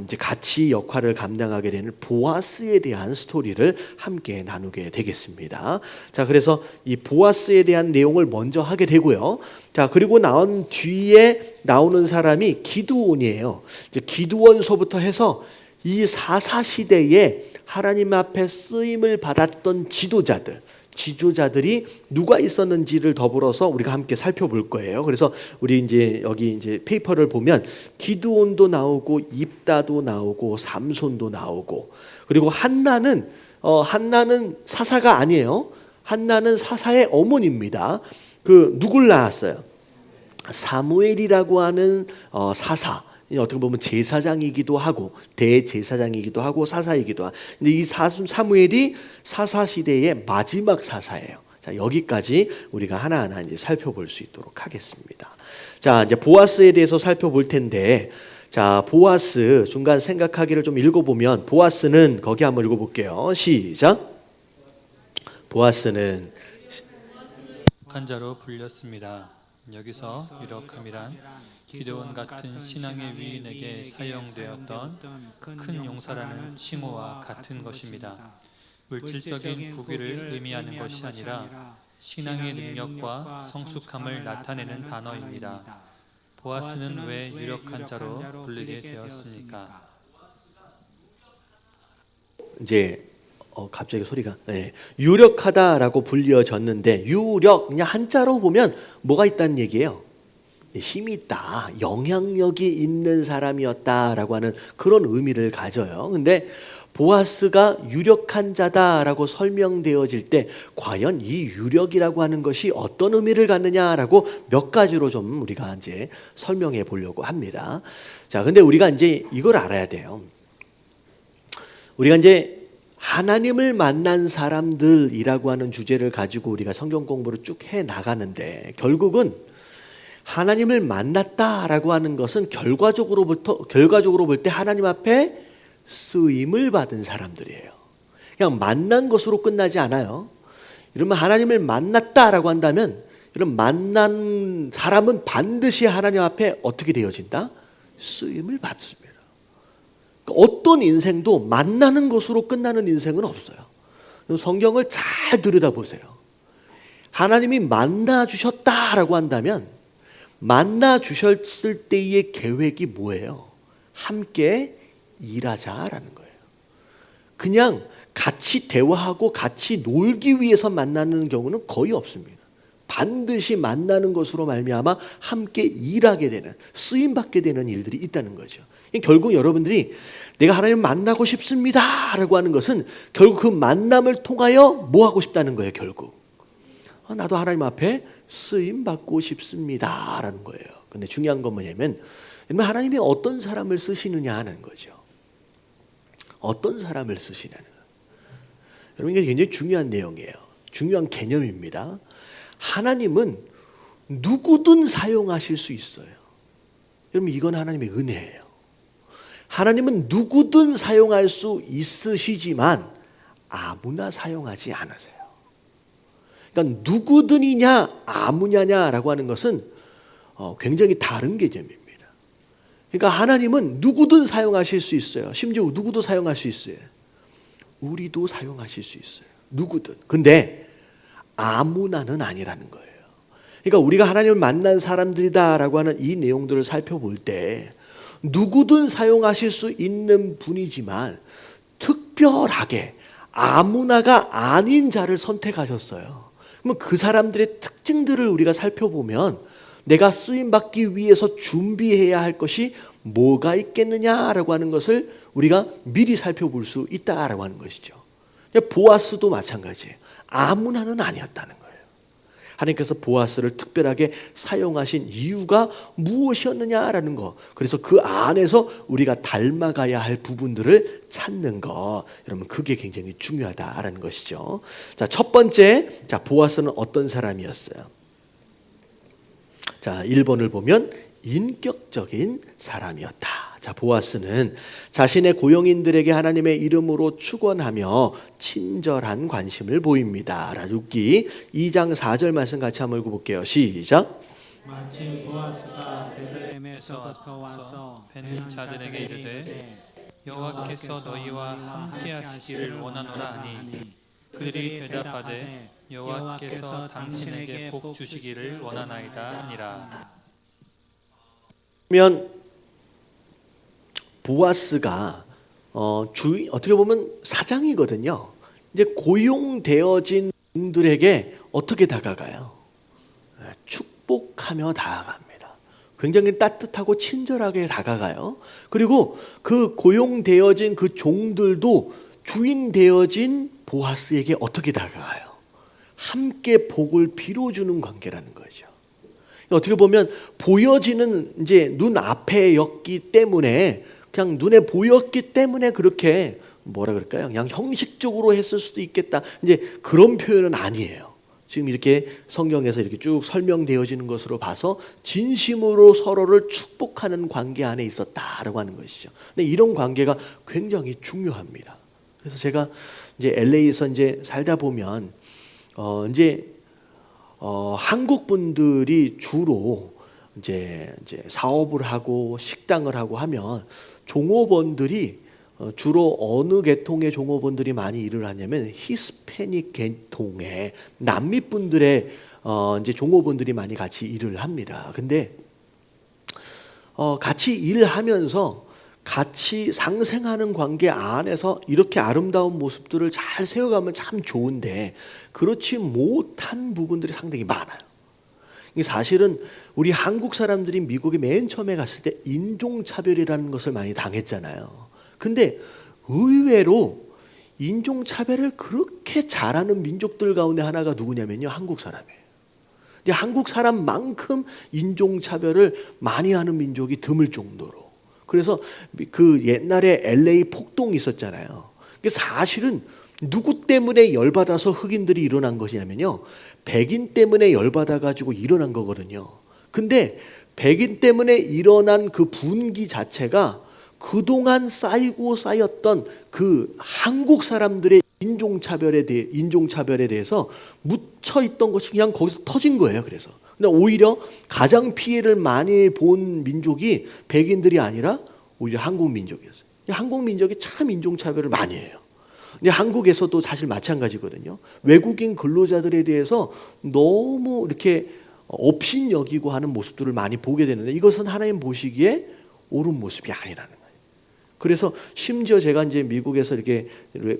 이제 같이 역할을 감당하게 되는 보아스에 대한 스토리를 함께 나누게 되겠습니다. 자, 그래서 이 보아스에 대한 내용을 먼저 하게 되고요. 자, 그리고 나온 뒤에 나오는 사람이 기드온이에요. 이제 기드온서부터 해서 이 사사 시대에 하나님 앞에 쓰임을 받았던 지도자들이 누가 있었는지를 더불어서 우리가 함께 살펴볼 거예요. 그래서 우리 이제 여기 이제 페이퍼를 보면 기드온도 나오고 입다도 나오고 삼손도 나오고, 그리고 한나는 사사가 아니에요. 한나는 사사의 어머니입니다. 그 누굴 낳았어요? 사무엘이라고 하는 사사. 어떻게 보면 제사장이기도 하고 대제사장이기도 하고 사사이기도 하고, 근데 이 사무엘이 사사 시대의 마지막 사사예요. 자, 여기까지 우리가 하나하나 이제 살펴볼 수 있도록 하겠습니다. 자, 이제 보아스에 대해서 살펴볼 텐데, 자, 보아스 중간 생각하기를 좀 읽어보면, 보아스는 거기 한번 읽어볼게요. 시작. 보아스는 유력한 자로 불렸습니다. 여기서 유력함이란 기드온 같은 신앙의 위인에게 사용되었던 큰 용사라는 칭호와 같은 것입니다. 물질적인 부귀를 의미하는 것이 아니라 신앙의 능력과 성숙함을 나타내는 단어입니다. 보아스는 왜 유력한 자로 불리게 되었습니까? 이제 갑자기 소리가 유력하다라고 불려졌는데, 유력 그냥 한자로 보면 뭐가 있다는 얘기예요? 힘이 있다, 영향력이 있는 사람이었다라고 하는 그런 의미를 가져요. 근데 보아스가 유력한 자다라고 설명되어질 때 과연 이 유력이라고 하는 것이 어떤 의미를 갖느냐라고 몇 가지로 좀 우리가 이제 설명해 보려고 합니다. 자, 근데 우리가 이제 이걸 알아야 돼요. 우리가 이제 하나님을 만난 사람들이라고 하는 주제를 가지고 우리가 성경 공부를 쭉 해 나가는데, 결국은 하나님을 만났다라고 하는 것은 결과적으로 볼 때 하나님 앞에 쓰임을 받은 사람들이에요. 그냥 만난 것으로 끝나지 않아요. 이러면 하나님을 만났다라고 한다면 이런 만난 사람은 반드시 하나님 앞에 어떻게 되어진다? 쓰임을 받습니다. 그러니까 어떤 인생도 만나는 것으로 끝나는 인생은 없어요. 성경을 잘 들여다보세요. 하나님이 만나 주셨다라고 한다면 만나 주셨을 때의 계획이 뭐예요? 함께 일하자라는 거예요. 그냥 같이 대화하고 같이 놀기 위해서 만나는 경우는 거의 없습니다. 반드시 만나는 것으로 말미암아 함께 일하게 되는, 쓰임 받게 되는 일들이 있다는 거죠. 결국 여러분들이 내가 하나님을 만나고 싶습니다라고 하는 것은 결국 그 만남을 통하여 뭐 하고 싶다는 거예요. 결국 나도 하나님 앞에 쓰임 받고 싶습니다라는 거예요. 근데 중요한 건 뭐냐면 하나님이 어떤 사람을 쓰시느냐 하는 거죠. 어떤 사람을 쓰시냐는 거예요. 여러분, 이게 굉장히 중요한 내용이에요. 중요한 개념입니다. 하나님은 누구든 사용하실 수 있어요. 여러분, 이건 하나님의 은혜예요. 하나님은 누구든 사용할 수 있으시지만 아무나 사용하지 않으세요. 그러니까 누구든이냐 아무냐냐라고 하는 것은 굉장히 다른 개념입니다. 그러니까 하나님은 누구든 사용하실 수 있어요. 심지어 누구도 사용할 수 있어요. 우리도 사용하실 수 있어요. 누구든. 근데 아무나는 아니라는 거예요. 그러니까 우리가 하나님을 만난 사람들이다라고 하는 이 내용들을 살펴볼 때 누구든 사용하실 수 있는 분이지만 특별하게 아무나가 아닌 자를 선택하셨어요. 그러면 그 사람들의 특징들을 우리가 살펴보면 내가 쓰임받기 위해서 준비해야 할 것이 뭐가 있겠느냐라고 하는 것을 우리가 미리 살펴볼 수 있다라고 하는 것이죠. 보아스도 마찬가지예요. 아무나는 아니었다는 거예요. 하나님께서 보아스를 특별하게 사용하신 이유가 무엇이었느냐라는 거. 그래서 그 안에서 우리가 닮아가야 할 부분들을 찾는 거. 여러분, 그게 굉장히 중요하다라는 것이죠. 자, 첫 번째, 보아스는 어떤 사람이었어요? 자, 1번을 보면 인격적인 사람이었다. 자, 보아스는 자신의 고용인들에게 하나님의 이름으로 축원하며 친절한 관심을 보입니다. 룻기 2장 4절 말씀 같이 한번 읽어볼게요. 시작. 마침 보아스가 베들레헴에서부터 와서 벤 자들에게 이르되 여호와께서 너희와 함께하시기를 원하노라 하니 그들이 대답하되 여호와께서 당신에게 복 주시기를 원하나이다 하니라. 그러면 보아스가 주인, 어떻게 보면 사장이거든요. 이제 고용되어진 종들에게 어떻게 다가가요? 축복하며 다가갑니다. 굉장히 따뜻하고 친절하게 다가가요. 그리고 그 고용되어진 그 종들도 주인 되어진 보아스에게 어떻게 다가가요? 함께 복을 빌어주는 관계라는 거죠. 어떻게 보면 보여지는 이제 눈 앞에였기 때문에 그냥 눈에 보였기 때문에 그렇게 뭐라 그럴까요? 그냥 형식적으로 했을 수도 있겠다. 이제 그런 표현은 아니에요. 지금 이렇게 성경에서 이렇게 쭉 설명되어지는 것으로 봐서 진심으로 서로를 축복하는 관계 안에 있었다라고 하는 것이죠. 근데 이런 관계가 굉장히 중요합니다. 그래서 제가 이제 LA에서 이제 살다 보면 한국 분들이 주로 이제 사업을 하고 식당을 하고 하면 종업원들이 주로 어느 계통의 종업원들이 많이 일을 하냐면 히스패닉 계통의 남미 분들의 이제 종업원들이 많이 같이 일을 합니다. 근데 같이 일을 하면서 같이 상생하는 관계 안에서 이렇게 아름다운 모습들을 잘 세워가면 참 좋은데 그렇지 못한 부분들이 상당히 많아요. 사실은 우리 한국 사람들이 미국에 맨 처음에 갔을 때 인종차별이라는 것을 많이 당했잖아요. 근데 의외로 인종차별을 그렇게 잘하는 민족들 가운데 하나가 누구냐면요, 한국 사람이에요. 근데 한국 사람만큼 인종차별을 많이 하는 민족이 드물 정도로. 그래서 그 옛날에 LA 폭동이 있었잖아요. 사실은 누구 때문에 열받아서 흑인들이 일어난 것이냐면요, 백인 때문에 열받아 가지고 일어난 거거든요. 근데 백인 때문에 일어난 그 분기 자체가 그동안 쌓이고 쌓였던 그 한국 사람들의 인종차별에 대해서 묻혀 있던 것이 그냥 거기서 터진 거예요. 그래서 근데 오히려 가장 피해를 많이 본 민족이 백인들이 아니라 오히려 한국 민족이었어요. 한국 민족이 참 인종차별을 많이 해요. 근데 한국에서도 사실 마찬가지거든요. 외국인 근로자들에 대해서 너무 이렇게 업신 여기고 하는 모습들을 많이 보게 되는데 이것은 하나님 보시기에 옳은 모습이 아니라는 거예요. 그래서 심지어 제가 이제 미국에서 이렇게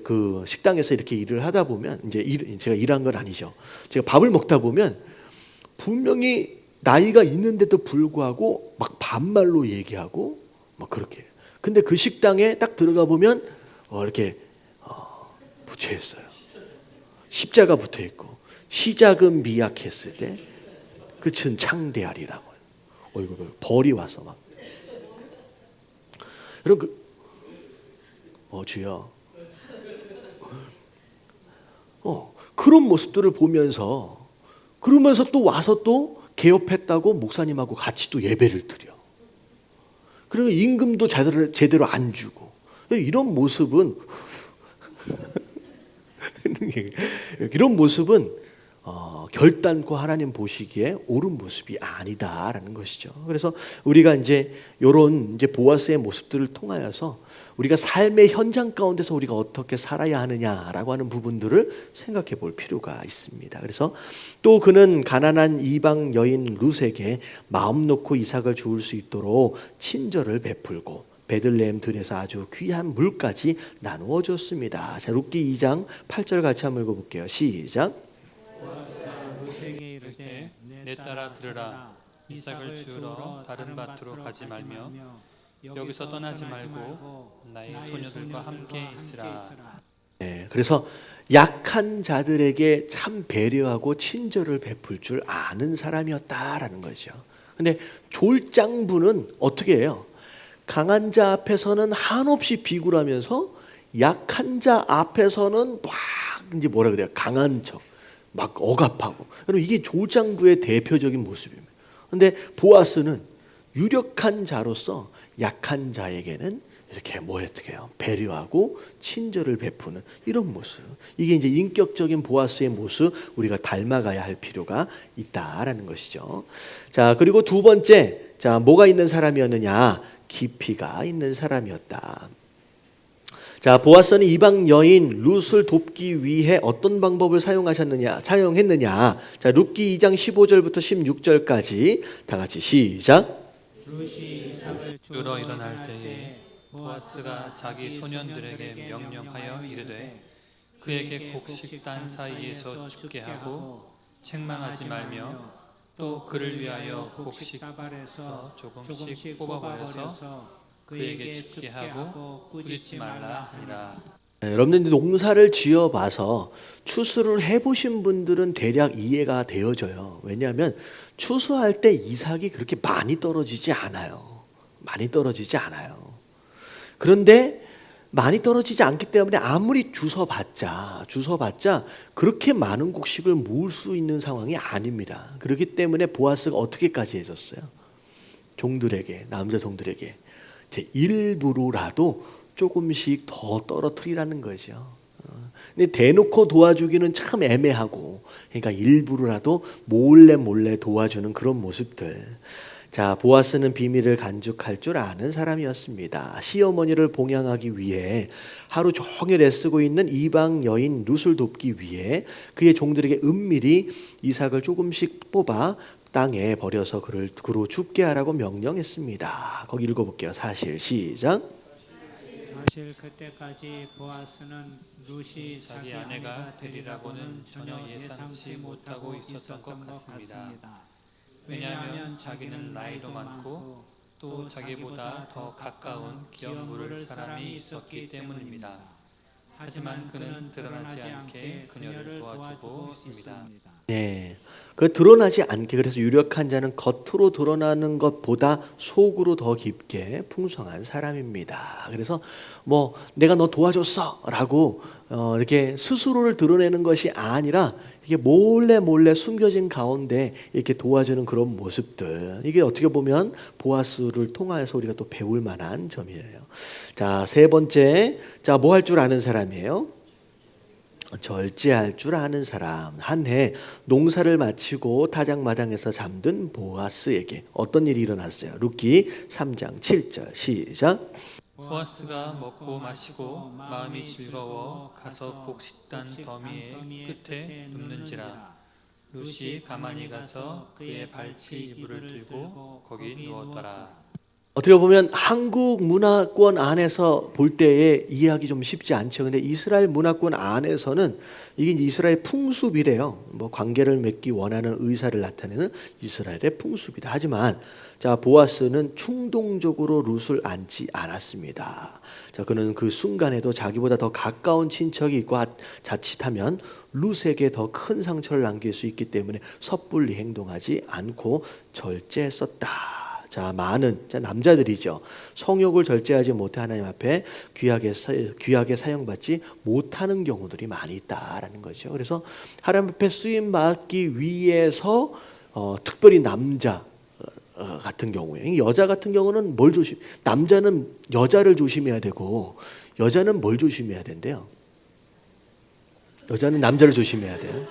그 식당에서 이렇게 일을 하다 보면 제가 일한 건 아니죠. 제가 밥을 먹다 보면 분명히 나이가 있는데도 불구하고 막 반말로 얘기하고 막 그렇게. 근데 그 식당에 딱 들어가 보면 이렇게 붙여 있어요. 십자가 붙어 있고 시작은 미약했을 때 끝은 창대하리라고. 이거 벌이 와서 막. 여러분 주여. 그런 모습들을 보면서 그러면서 또 와서 또 개업했다고 목사님하고 같이 또 예배를 드려. 그리고 임금도 제대로 안 주고. 이런 모습은 이런 모습은 결단코 하나님 보시기에 옳은 모습이 아니다라는 것이죠. 그래서 우리가 이제 이런 보아스의 모습들을 통하여서 우리가 삶의 현장 가운데서 우리가 어떻게 살아야 하느냐라고 하는 부분들을 생각해 볼 필요가 있습니다. 그래서 또 그는 가난한 이방 여인 룻에게 마음 놓고 이삭을 주울 수 있도록 친절을 베풀고 베들레헴 들에서 아주 귀한 물까지 나누어 줬습니다. 자, 룻기 2장 8절 같이 한번 읽어볼게요. 시작. 룻에게 이르되 내 딸아 들으라. 이삭을 주우러 다른 밭으로 가지 말며 여기서 떠나지 말고 나의 소녀들과 함께 있으라. 네, 그래서 약한 자들에게 참 배려하고 친절을 베풀 줄 아는 사람이었다라는 거죠. 근데 졸장부는 어떻게 해요? 강한 자 앞에서는 한없이 비굴하면서 약한 자 앞에서는 막 이제 뭐라 그래요? 강한 척, 막 억압하고. 여러분 이게 졸장부의 대표적인 모습입니다. 근데 보아스는 유력한 자로서 약한 자에게는 이렇게 어떻게 해요? 배려하고 친절을 베푸는 이런 모습. 이게 이제 인격적인 보아스의 모습 우리가 닮아가야 할 필요가 있다라는 것이죠. 자, 그리고 두 번째, 자, 뭐가 있는 사람이었느냐? 깊이가 있는 사람이었다. 자, 보아스는 이방 여인 룻을 돕기 위해 어떤 방법을 사용했느냐? 자, 룻기 2장 15절부터 16절까지 다 같이 시작. 룻이 이삭을 주러 일어날 때에 보아스가 자기 소년들에게 명령하여 이르되 그에게 곡식단 사이에서 죽게 하고 책망하지 말며 또 그를 위하여 곡식 가발에서 조금씩 뽑아버려서 그에게 죽게 하고 꾸짖지 말라 하니라. 여러분들 농사를 지어봐서 추수를 해보신 분들은 대략 이해가 되어져요. 왜냐하면 추수할 때 이삭이 그렇게 많이 떨어지지 않아요. 많이 떨어지지 않아요. 그런데 많이 떨어지지 않기 때문에 아무리 주워봤자 그렇게 많은 곡식을 모을 수 있는 상황이 아닙니다. 그렇기 때문에 보아스가 어떻게까지 해줬어요? 종들에게, 남자 종들에게 일부러라도 조금씩 더 떨어뜨리라는 거죠. 근데 대놓고 도와주기는 참 애매하고, 그러니까 일부러라도 몰래 도와주는 그런 모습들. 자, 보아스는 비밀을 간직할 줄 아는 사람이었습니다. 시어머니를 봉양하기 위해 하루 종일 애쓰고 있는 이방 여인 룻을 돕기 위해 그의 종들에게 은밀히 이삭을 조금씩 뽑아 땅에 버려서 그로 죽게 하라고 명령했습니다. 거기 읽어볼게요. 사실 시작. 사실 그때까지 보아스는 룻이 자기 아내가 되리라고는 전혀 예상치 못하고 있었던 것 같습니다. 왜냐하면 자기는 나이도 많고 또 자기보다 더 가까운 기업 물을 사람이 있었기 때문입니다. 하지만 그는 드러나지 않게 그녀를 도와주고 있습니다. 네, 그 드러나지 않게, 그래서 유력한 자는 겉으로 드러나는 것보다 속으로 더 깊게 풍성한 사람입니다. 그래서 내가 너 도와줬어라고 이렇게 스스로를 드러내는 것이 아니라 이게 몰래 몰래 숨겨진 가운데 이렇게 도와주는 그런 모습들, 이게 어떻게 보면 보아스를 통해서 우리가 또 배울 만한 점이에요. 자, 세 번째, 자, 뭐 할 줄 아는 사람이에요? 절제할 줄 아는 사람. 한 해 농사를 마치고 타작마당에서 잠든 보아스에게 어떤 일이 일어났어요? 룻기 3장 7절 시작. 보아스가 먹고 마시고 마음이 즐거워 가서 곡식단 더미의 끝에 눕는지라. 룻이 가만히 가서 그의 발치 이불을 들고 거기 누웠더라. 어떻게 보면 한국 문화권 안에서 볼 때에 이해하기 좀 쉽지 않죠. 근데 이스라엘 문화권 안에서는 이게 이제 이스라엘 풍습이래요. 뭐 관계를 맺기 원하는 의사를 나타내는 이스라엘의 풍습이다. 하지만 자, 보아스는 충동적으로 룻을 안지 않았습니다. 자, 그는 그 순간에도 자기보다 더 가까운 친척이 있고 자칫하면 룻에게 더 큰 상처를 남길 수 있기 때문에 섣불리 행동하지 않고 절제했었다. 자, 많은 남자들이죠. 성욕을 절제하지 못해 하나님 앞에 귀하게 사용받지 못하는 경우들이 많이 있다라는 거죠. 그래서 하나님 앞에 쓰임 받기 위해서 특별히 남자 같은 경우에, 여자 같은 경우는 남자는 여자를 조심해야 되고 여자는 뭘 조심해야 된대요? 여자는 남자를 조심해야 돼요.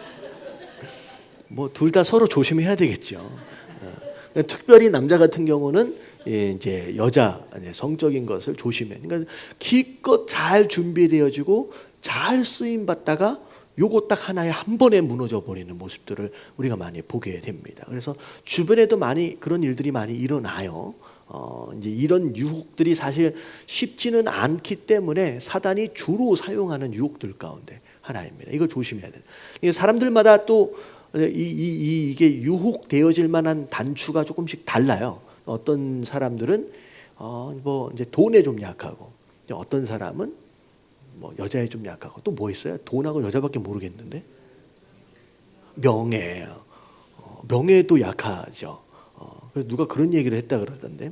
뭐 둘 다 서로 조심해야 되겠죠. 특별히 남자 같은 경우는 이제 여자 성적인 것을 조심해. 그러니까 기껏 잘 준비되어지고 잘 쓰임 받다가 요거 딱 하나에 한 번에 무너져 버리는 모습들을 우리가 많이 보게 됩니다. 그래서 주변에도 많이 그런 일들이 많이 일어나요. 이제 이런 유혹들이 사실 쉽지는 않기 때문에 사단이 주로 사용하는 유혹들 가운데 하나입니다. 이걸 조심해야 돼요. 이게 사람들마다 또 이게 유혹되어질 만한 단추가 조금씩 달라요. 어떤 사람들은 뭐 이제 돈에 좀 약하고, 어떤 사람은 뭐 여자에 좀 약하고, 또 뭐 있어요? 돈하고 여자밖에 모르겠는데 명예에도 약하죠. 그래서 누가 그런 얘기를 했다 그러던데,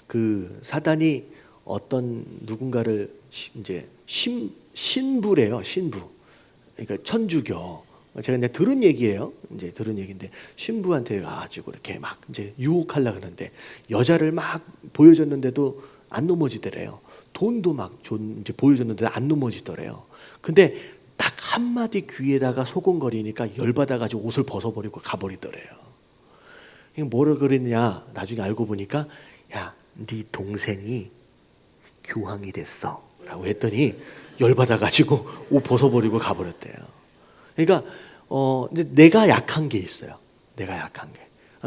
그 사단이 어떤 누군가를 이제 신부래요. 신부. 그러니까 천주교. 제가 이제 들은 얘기예요. 이제 들은 얘기인데, 신부한테 가지고 이렇게 막 이제 유혹하려 그러는데 여자를 막 보여줬는데도 안 넘어지더래요. 돈도 막 이제 보여줬는데 안 넘어지더래요. 근데 딱 한마디 귀에다가 소곤거리니까 열받아가지고 옷을 벗어버리고 가버리더래요. 뭐를 그랬냐? 나중에 알고 보니까, 야, 네 동생이 교황이 됐어라고 했더니 열받아가지고 옷 벗어버리고 가버렸대요. 그러니까 이제 내가 약한 게 있어요. 내가 약한 게.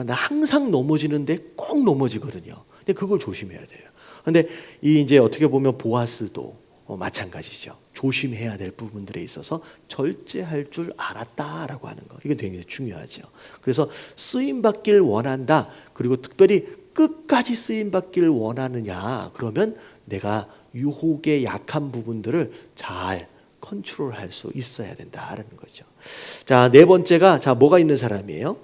나 항상 넘어지는데 꼭 넘어지거든요. 근데 그걸 조심해야 돼요. 근데 이제 어떻게 보면 보아스도 마찬가지죠. 조심해야 될 부분들에 있어서 절제할 줄 알았다라고 하는 거. 이게 굉장히 중요하죠. 그래서 쓰임 받길 원한다. 그리고 특별히 끝까지 쓰임 받길 원하느냐? 그러면 내가 유혹의 약한 부분들을 잘 컨트롤할 수 있어야 된다라는 거죠. 자, 네 번째가 뭐가 있는 사람이에요?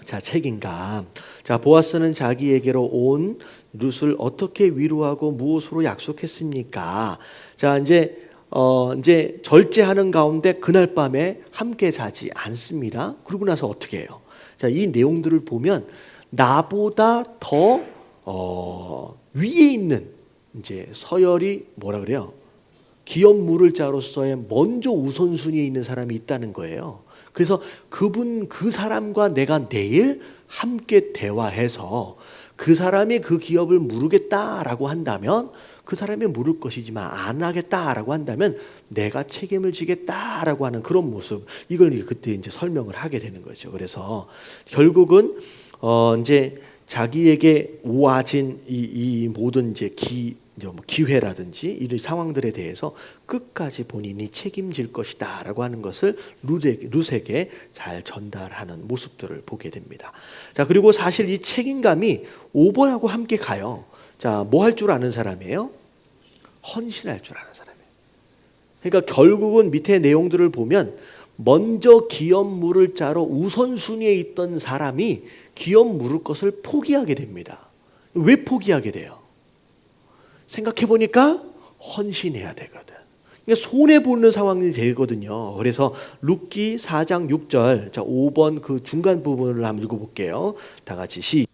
자, 책임감. 자, 보아스는 자기에게로 온 룻을 어떻게 위로하고 무엇으로 약속했습니까? 자, 이제 절제하는 가운데 그날 밤에 함께 자지 않습니다. 그러고 나서 어떻게 해요? 자, 이 내용들을 보면 나보다 더 위에 있는 이제 서열이 뭐라 그래요? 기업 물을 자로서의 먼저 우선순위에 있는 사람이 있다는 거예요. 그래서 그 사람과 내가 내일 함께 대화해서 그 사람이 그 기업을 물으겠다라고 한다면 그 사람이 물을 것이지만 안 하겠다라고 한다면 내가 책임을 지겠다라고 하는 그런 모습, 이걸 그때 이제 설명을 하게 되는 거죠. 그래서 결국은 이제 자기에게 오아진 이 모든 이제 기회라든지 이런 상황들에 대해서 끝까지 본인이 책임질 것이다라고 하는 것을 룻에게 잘 전달하는 모습들을 보게 됩니다. 자, 그리고 사실 이 책임감이 5번하고 함께 가요. 자, 뭐 할 줄 아는 사람이에요? 헌신할 줄 아는 사람이에요. 그러니까 결국은 밑에 내용들을 보면 먼저 기업 물을 자로 우선순위에 있던 사람이 기업 물을 것을 포기하게 됩니다. 왜 포기하게 돼요? 생각해 보니까 헌신해야 되거든. 그러니까 손해보는 상황이 되거든요. 그래서 룻기 4장 6절, 자 5번 그 중간 부분을 한번 읽어볼게요. 다 같이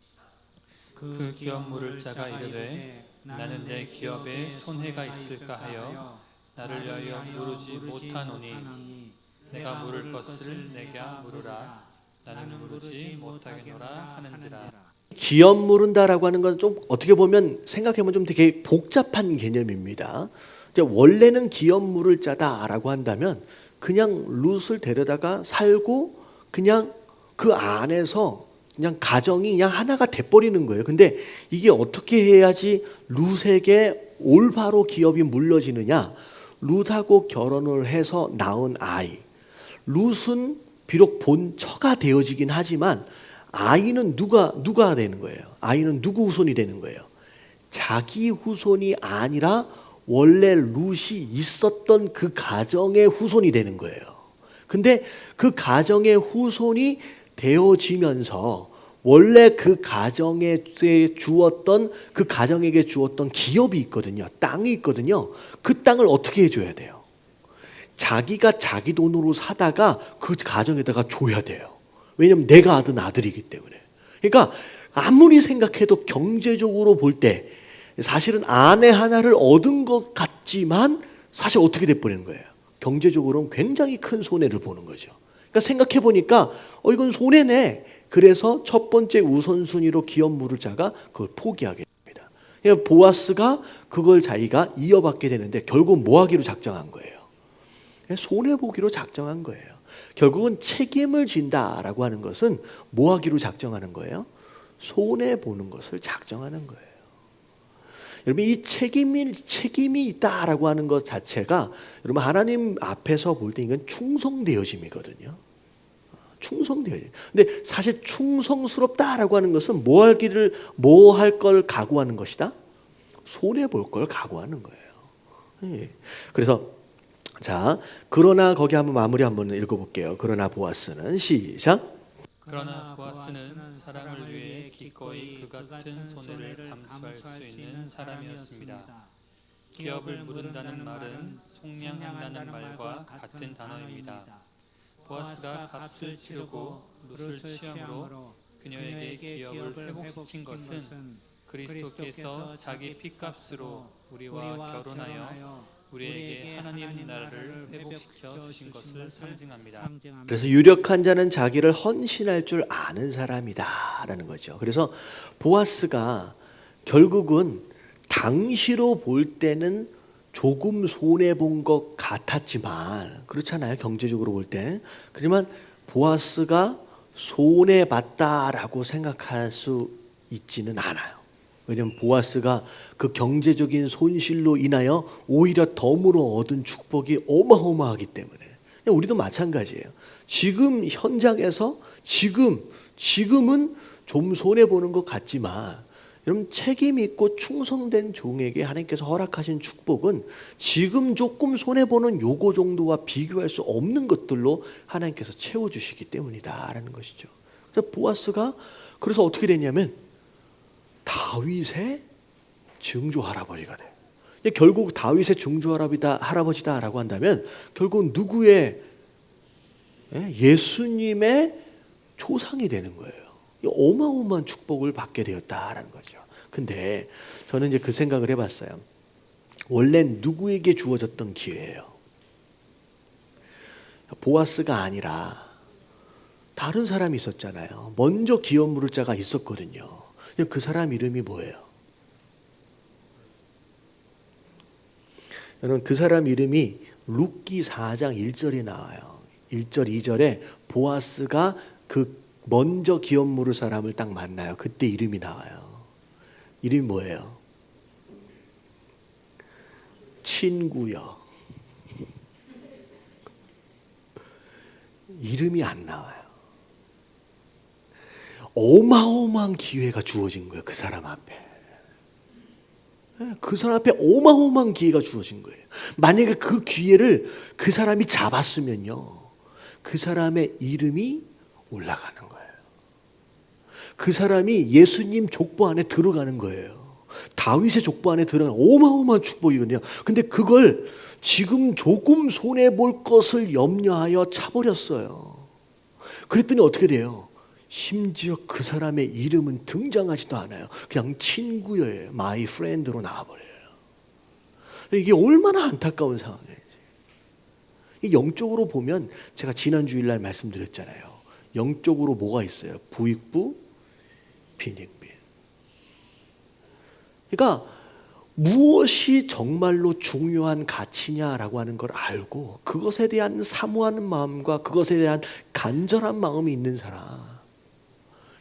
그 기업 물을 자가 이르되 나는 내 기업에 손해가 있을까 하여 나를 위하여 물으지 못하노니 내가 물을 것을 내가 물으라 나는 물으지 못하겠노라 하는지라. 기업 물은다라고 하는 건 좀 어떻게 보면 생각해보면 좀 되게 복잡한 개념입니다. 이제 원래는 기업 물을 자다라고 한다면 그냥 룻을 데려다가 살고 그냥 그 안에서 그냥 가정이 그냥 하나가 돼버리는 거예요. 근데 이게 어떻게 해야지 룻에게 올바로 기업이 물려지느냐? 룻하고 결혼을 해서 낳은 아이. 룻은 비록 본처가 되어지긴 하지만 아이는 누가 되는 거예요? 아이는 누구 후손이 되는 거예요? 자기 후손이 아니라 원래 룻이 있었던 그 가정의 후손이 되는 거예요. 근데 그 가정의 후손이 되어지면서 원래 그 가정에게 주었던 기업이 있거든요. 땅이 있거든요. 그 땅을 어떻게 해줘야 돼요? 자기가 자기 돈으로 사다가 그 가정에다가 줘야 돼요. 왜냐하면 내가 얻은 아들이기 때문에. 그러니까 아무리 생각해도 경제적으로 볼 때 사실은 아내 하나를 얻은 것 같지만 사실 어떻게 돼버리는 거예요? 경제적으로는 굉장히 큰 손해를 보는 거죠. 그러니까 생각해 보니까 이건 손해네. 그래서 첫 번째 우선순위로 기업 물을 자가 그걸 포기하게 됩니다. 그러니까 보아스가 그걸 자기가 이어받게 되는데 결국 뭐 하기로 작정한 거예요? 손해 보기로 작정한 거예요. 결국은 책임을 진다라고 하는 것은 뭐 하기로 작정하는 거예요? 손해 보는 것을 작정하는 거예요. 여러분 이 책임이 있다라고 하는 것 자체가 여러분 하나님 앞에서 볼 때 이건 충성되어짐이거든요. 충성되어짐. 근데 사실 충성스럽다라고 하는 것은 뭐 할 걸 각오하는 것이다? 손해 볼 걸 각오하는 거예요. 예. 그래서 자 그러나 거기 한번 마무리 한번 읽어볼게요. 그러나 보아스는 시작. 그러나 보아스는 사람을 위해 기꺼이 그 같은 손해를 감수할 수 있는 사람이었습니다. 기업을 물은다는 말은 속량한다는 말과 같은 단어입니다. 보아스가 값을 치르고 룻을 취함으로 그녀에게 기업을 회복시킨 것은 그리스도께서 자기 피값으로 우리와 결혼하여 우리에게 하나님 나라를 회복시켜 주신 것을 상징합니다. 그래서 유력한 자는 자기를 헌신할 줄 아는 사람이다라는 거죠. 그래서 보아스가 결국은 당시로 볼 때는 조금 손해 본 것 같았지만 그렇잖아요. 경제적으로 볼 때. 그렇지만 보아스가 손해 봤다라고 생각할 수 있지는 않아요. 왜냐하면 보아스가 그 경제적인 손실로 인하여 오히려 덤으로 얻은 축복이 어마어마하기 때문에 우리도 마찬가지예요. 지금 현장에서 지금은 좀 손해보는 것 같지만 여러분 책임 있고 충성된 종에게 하나님께서 허락하신 축복은 지금 조금 손해보는 요거 정도와 비교할 수 없는 것들로 하나님께서 채워주시기 때문이다라는 것이죠. 그래서 보아스가 그래서 어떻게 됐냐면 다윗의 증조 할아버지가 돼요. 결국 다윗의 증조 할아버지다라고 한다면 결국 누구의 예수님의 조상이 되는 거예요. 어마어마한 축복을 받게 되었다라는 거죠. 근데 저는 이제 그 생각을 해봤어요. 원래 누구에게 주어졌던 기회예요? 보아스가 아니라 다른 사람이 있었잖아요. 먼저 기업 물을 자가 있었거든요. 그 사람 이름이 뭐예요? 여러분 그 사람 이름이 룻기 4장 1절에 나와요. 1절 2절에 보아스가 그 먼저 기업 물을 사람을 딱 만나요. 그때 이름이 나와요. 이름이 뭐예요? 친구여. 이름이 안 나와요. 어마어마한 기회가 주어진 거예요. 그 사람 앞에. 그 사람 앞에 어마어마한 기회가 주어진 거예요. 만약에 그 기회를 그 사람이 잡았으면요. 그 사람의 이름이 올라가는 거예요. 그 사람이 예수님 족보 안에 들어가는 거예요. 다윗의 족보 안에 들어간 어마어마한 축복이거든요. 근데 그걸 지금 조금 손해볼 것을 염려하여 차버렸어요. 그랬더니 어떻게 돼요? 심지어 그 사람의 이름은 등장하지도 않아요. 그냥 친구예요. 마이 프렌드로 나와버려요. 이게 얼마나 안타까운 상황이에요. 영적으로 보면 제가 지난 주일날 말씀드렸잖아요. 영적으로 뭐가 있어요? 부익부, 빈익빈. 그러니까 무엇이 정말로 중요한 가치냐라고 하는 걸 알고 그것에 대한 사모하는 마음과 그것에 대한 간절한 마음이 있는 사람.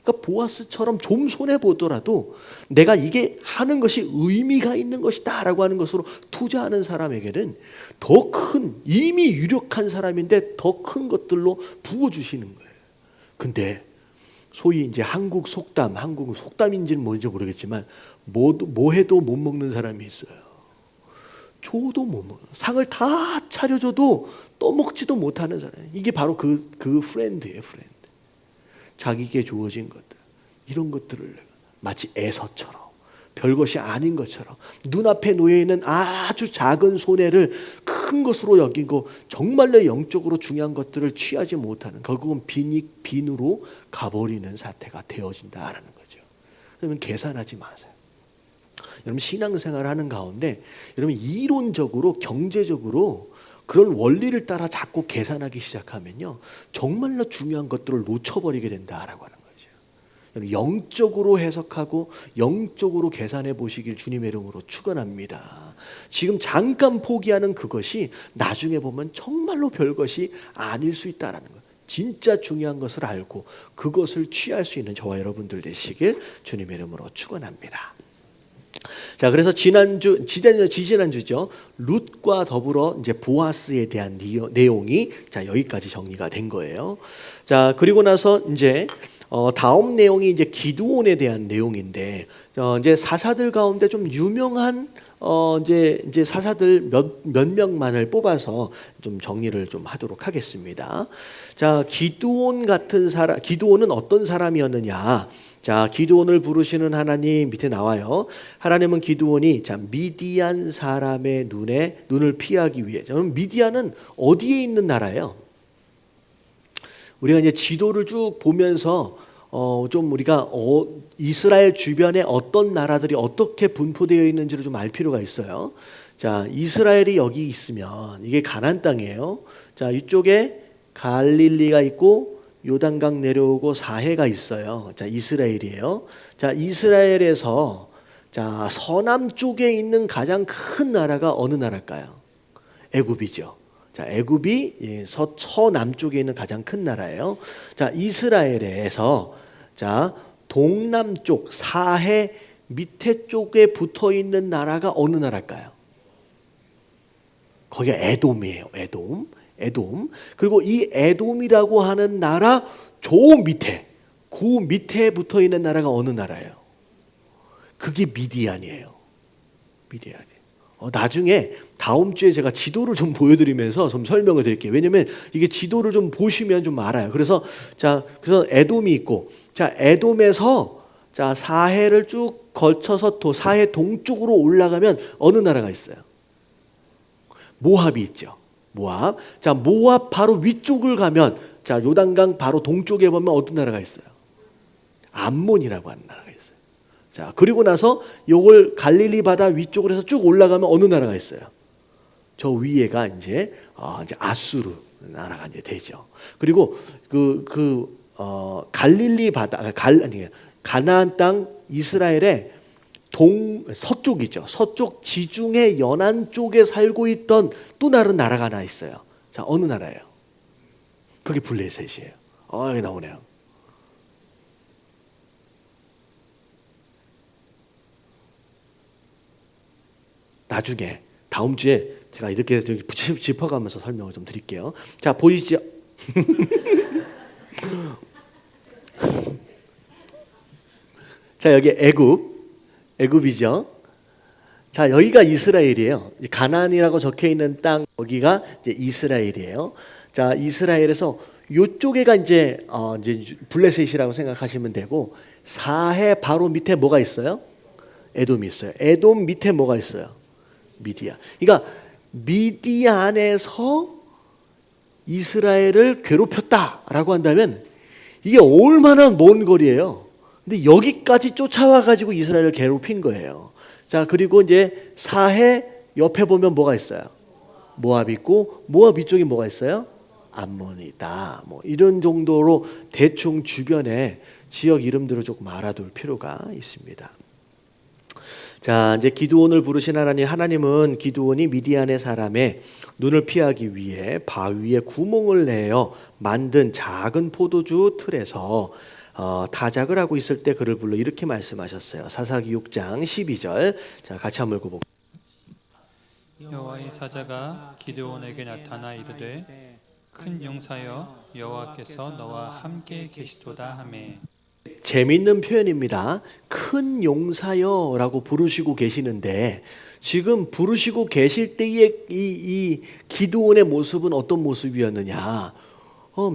그러니까 보아스처럼 좀 손해보더라도 내가 이게 하는 것이 의미가 있는 것이다 라고 하는 것으로 투자하는 사람에게는 더 큰, 이미 유력한 사람인데 더 큰 것들로 부어주시는 거예요. 근데 소위 이제 한국 속담인지는 뭔지 모르겠지만 뭐 해도 못 먹는 사람이 있어요. 줘도 못 먹어. 상을 다 차려줘도 떠먹지도 못하는 사람. 이게 바로 그 프렌드예요, 프렌드. 자기에게 주어진 것들, 이런 것들을 마치 에서처럼 별것이 아닌 것처럼 눈앞에 놓여있는 아주 작은 손해를 큰 것으로 여기고 정말로 영적으로 중요한 것들을 취하지 못하는, 결국은 빈으로 가버리는 사태가 되어진다라는 거죠. 그러면 계산하지 마세요. 여러분 신앙생활을 하는 가운데 여러분 이론적으로 경제적으로 그런 원리를 따라 자꾸 계산하기 시작하면요 정말로 중요한 것들을 놓쳐버리게 된다라고 하는 거죠. 영적으로 해석하고 영적으로 계산해 보시길 주님의 이름으로 축원합니다. 지금 잠깐 포기하는 그것이 나중에 보면 정말로 별것이 아닐 수 있다라는 거예요. 진짜 중요한 것을 알고 그것을 취할 수 있는 저와 여러분들 되시길 주님의 이름으로 축원합니다. 자, 그래서 지지난주죠. 룻과 더불어 이제 보아스에 대한 내용이 자, 여기까지 정리가 된 거예요. 자, 그리고 나서 이제 다음 내용이 이제 기드온에 대한 내용인데 이제 사사들 가운데 좀 유명한 이제 사사들 몇 명만을 뽑아서 좀 정리를 좀 하도록 하겠습니다. 자, 기드온 같은 사람, 기드온은 어떤 사람이었느냐? 자, 기드온을 부르시는 하나님 밑에 나와요. 하나님은 기드온이 자 미디안 사람의 눈을 피하기 위해. 저는 미디안은 어디에 있는 나라예요? 우리가 이제 지도를 쭉 보면서 좀 우리가 이스라엘 주변에 어떤 나라들이 어떻게 분포되어 있는지를 좀 알 필요가 있어요. 자, 이스라엘이 여기 있으면 이게 가나안 땅이에요. 자, 이쪽에 갈릴리가 있고 요단강 내려오고 사해가 있어요. 자, 이스라엘이에요. 자, 이스라엘에서 자, 서남 쪽에 있는 가장 큰 나라가 어느 나라일까요? 애굽이죠. 자, 애굽이 서남쪽에 있는 가장 큰 나라예요. 자, 이스라엘에서 자, 동남쪽 사해 밑에 쪽에 붙어 있는 나라가 어느 나라일까요? 거기가 에돔이에요. 에돔. 그리고 이 에돔이라고 하는 나라 그 밑에 붙어 있는 나라가 어느 나라예요? 그게 미디안이에요. 나중에 다음 주에 제가 지도를 좀 보여드리면서 좀 설명을 드릴게요. 왜냐하면 이게 지도를 좀 보시면 좀 알아요. 그래서 에돔이 있고, 자, 에돔에서 자 사해를 쭉 걸쳐서 사해 동쪽으로 올라가면 어느 나라가 있어요? 모압이 있죠. 모압. 자, 모압 바로 위쪽을 가면 자 요단강 바로 동쪽에 보면 어떤 나라가 있어요? 암몬이라고 하는 나라가 있어요. 자, 그리고 나서 요걸 갈릴리 바다 위쪽으로 해서 쭉 올라가면 어느 나라가 있어요? 저 위에가 이제 아수르 나라가 이제 되죠. 그리고 갈릴리 바다 가나안 땅 이스라엘의 서쪽이죠. 서쪽 지중해 연안 쪽에 살고 있던 또 다른 나라가 하나 있어요. 자, 어느 나라예요? 그게 블레셋이에요. 여기 나오네요. 나중에 다음 주에 제가 이렇게 짚어가면서 설명을 좀 드릴게요. 자, 보이시죠? 자, 여기 애굽이죠. 자, 여기가 이스라엘이에요. 가나안이라고 적혀 있는 땅 여기가 이제 이스라엘이에요. 자, 이스라엘에서 요쪽에가 이제 블레셋이라고 생각하시면 되고 사해 바로 밑에 뭐가 있어요? 에돔이 있어요. 에돔 밑에 뭐가 있어요? 미디안. 그러니까 미디안에서 이스라엘을 괴롭혔다라고 한다면 이게 얼마나 먼 거리예요. 근데 여기까지 쫓아와 가지고 이스라엘을 괴롭힌 거예요. 자, 그리고 이제 사해 옆에 보면 뭐가 있어요? 모압 있고, 모압 위쪽에 뭐가 있어요? 암몬이다. 뭐 이런 정도로 대충 주변에 지역 이름들을 조금 알아둘 필요가 있습니다. 자, 이제 기드온을 부르신 하나님은 기드온이 미디안의 사람의 눈을 피하기 위해 바위에 구멍을 내어 만든 작은 포도주 틀에서 타작을 하고 있을 때 그를 불러 이렇게 말씀하셨어요. 사사기 6장 12절. 자, 같이 한번 읽어볼게요. 여호와의 사자가 기드온에게 나타나 이르되 큰 용사여 여호와께서 너와 함께 계시도다 하매. 재미있는 표현입니다. 큰 용사여라고 부르시고 계시는데 지금 부르시고 계실 때의 이 기드온의 모습은 어떤 모습이었느냐?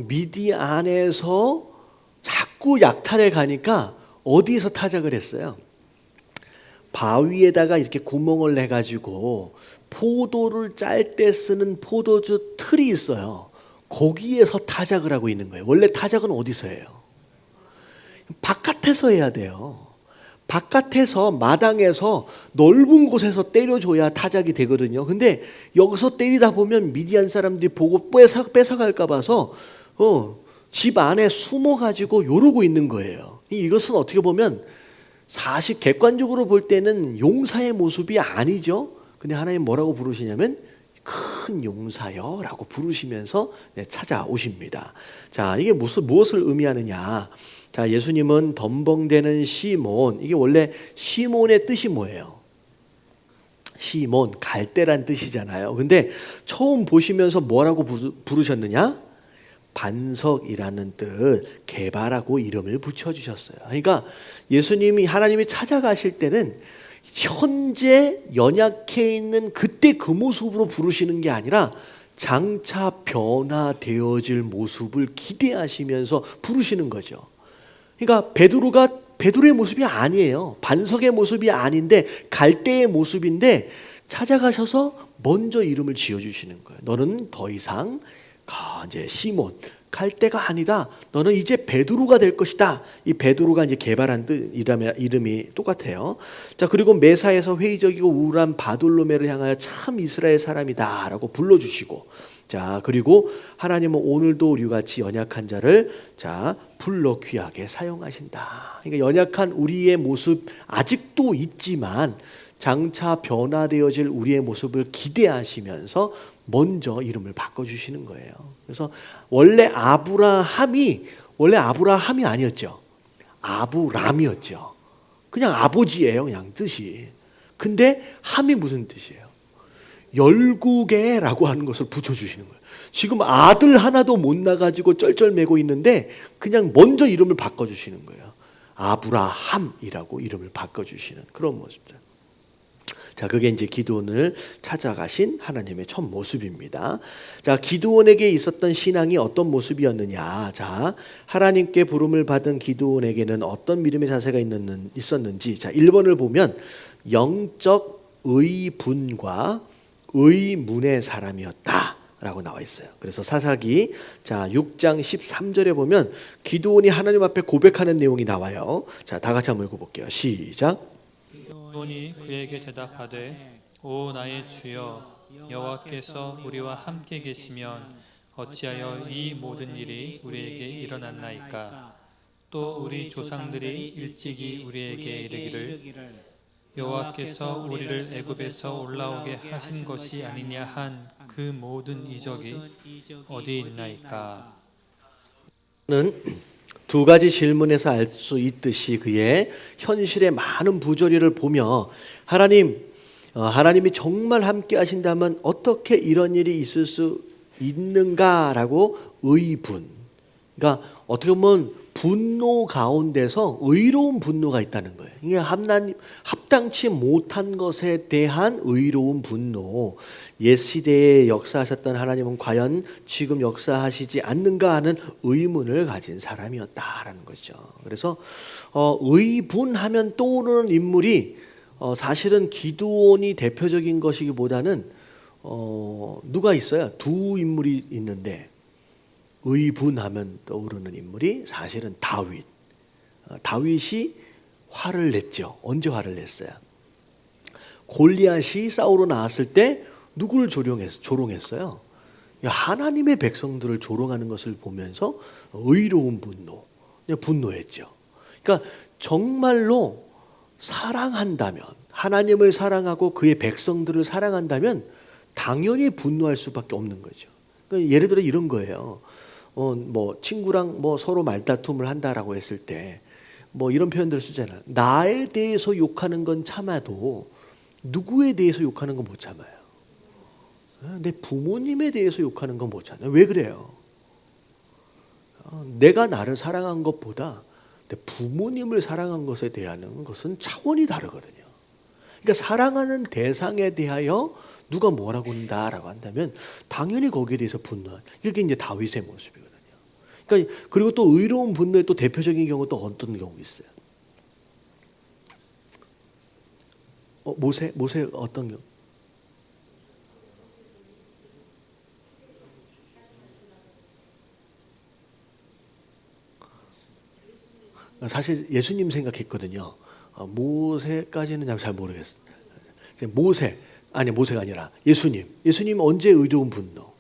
미디안에서 자꾸 약탈에 가니까 어디에서 타작을 했어요? 바위에다가 이렇게 구멍을 내 가지고 포도를 짤 때 쓰는 포도주 틀이 있어요. 거기에서 타작을 하고 있는 거예요. 원래 타작은 어디서 해요? 바깥에서 해야 돼요. 바깥에서 마당에서 넓은 곳에서 때려줘야 타작이 되거든요. 근데 여기서 때리다 보면 미디안 사람들이 보고 뺏어갈까 봐서 집 안에 숨어가지고 요러고 있는 거예요. 이것은 어떻게 보면 사실 객관적으로 볼 때는 용사의 모습이 아니죠. 근데 하나님 뭐라고 부르시냐면 큰 용사여라고 부르시면서 찾아오십니다. 자, 이게 무엇을 의미하느냐? 자, 예수님은 덤벙대는 시몬, 이게 원래 시몬의 뜻이 뭐예요? 시몬, 갈대란 뜻이잖아요. 근데 처음 보시면서 뭐라고 부르셨느냐? 반석이라는 뜻, 개바라고 이름을 붙여주셨어요. 그러니까 예수님이, 하나님이 찾아가실 때는 현재 연약해 있는 그때 그 모습으로 부르시는 게 아니라 장차 변화되어질 모습을 기대하시면서 부르시는 거죠. 그러니까 베드로의 모습이 아니에요. 반석의 모습이 아닌데 갈대의 모습인데 찾아가셔서 먼저 이름을 지어주시는 거예요. 너는 더 이상 이제 시몬, 갈대가 아니다. 너는 이제 베드로가 될 것이다. 이 베드로가 이제 개발한 이름이 똑같아요. 자, 그리고 메사에서 회의적이고 우울한 바돌로메를 향하여 참 이스라엘 사람이다라고 불러주시고, 자, 그리고 하나님은 오늘도 우리 같이 연약한 자를 불러 귀하게 사용하신다. 그러니까 연약한 우리의 모습 아직도 있지만 장차 변화되어질 우리의 모습을 기대하시면서 먼저 이름을 바꿔주시는 거예요. 그래서 원래 아브라함이 아니었죠. 아브람이었죠. 그냥 아버지예요, 그냥 뜻이. 근데 함이 무슨 뜻이에요? 열국에라고 하는 것을 붙여주시는 거예요. 지금 아들 하나도 못 낳아가지고 쩔쩔매고 있는데 그냥 먼저 이름을 바꿔주시는 거예요. 아브라함이라고 이름을 바꿔주시는 그런 모습들. 자, 그게 이제 기드온을 찾아가신 하나님의 첫 모습입니다. 자, 기드온에게 있었던 신앙이 어떤 모습이었느냐? 자, 하나님께 부름을 받은 기드온에게는 어떤 믿음의 자세가 있었는지. 자, 1번을 보면 영적 의분과 의문의 사람이었다라고 나와 있어요. 그래서 사사기 6장 13절에 보면 기드온이 하나님 앞에 고백하는 내용이 나와요. 자, 다 같이 한번 읽어볼게요. 시작. 기드온이 그에게 대답하되 오 나의 주여 여호와께서 우리와 함께 계시면 어찌하여 이 모든 일이 우리에게 일어났나이까. 또 우리 조상들이 일찍이 우리에게 이르기를 여호와께서 우리를 애굽에서 올라오게 하신 것이 아니냐 한 그 모든 이적이 어디 있나이까. 는 두 가지 질문에서 알 수 있듯이 그의 현실의 많은 부조리를 보며 하나님이 정말 함께 하신다면 어떻게 이런 일이 있을 수 있는가라고 의분. 그러니까 어떻게 보면 분노 가운데서 의로운 분노가 있다는 거예요. 이게 합당치 못한 것에 대한 의로운 분노. 옛 시대에 역사하셨던 하나님은 과연 지금 역사하시지 않는가 하는 의문을 가진 사람이었다라는 거죠. 그래서 의분하면 떠오르는 인물이 사실은 기드온이 대표적인 것이기보다는 누가 있어요? 두 인물이 있는데 의분하면 떠오르는 인물이 사실은 다윗. 다윗이 화를 냈죠. 언제 화를 냈어요? 골리앗이 싸우러 나왔을 때 누구를 조롱했어요? 하나님의 백성들을 조롱하는 것을 보면서 의로운 분노, 분노했죠. 그러니까 정말로 사랑한다면, 하나님을 사랑하고 그의 백성들을 사랑한다면 당연히 분노할 수밖에 없는 거죠. 그러니까 예를 들어 이런 거예요. 뭐 친구랑 뭐 서로 말다툼을 한다라고 했을 때 뭐 이런 표현들 쓰잖아요. 나에 대해서 욕하는 건 참아도 누구에 대해서 욕하는 건 못 참아요. 내 부모님에 대해서 욕하는 건 못 참아요. 왜 그래요? 내가 나를 사랑한 것보다 내 부모님을 사랑한 것에 대한 것은 차원이 다르거든요. 그러니까 사랑하는 대상에 대하여 누가 뭐라고 한다라고 한다면 당연히 거기에 대해서 분노한. 이게 이제 다윗의 모습이거든요. 그러니까 그리고 또 의로운 분노의 또 대표적인 경우 또 어떤 경우 있어요? 모세 어떤 경우? 사실 예수님 생각했거든요. 모세까지는 잘 모르겠어요. 모세가 아니라 예수님 언제 의로운 분노?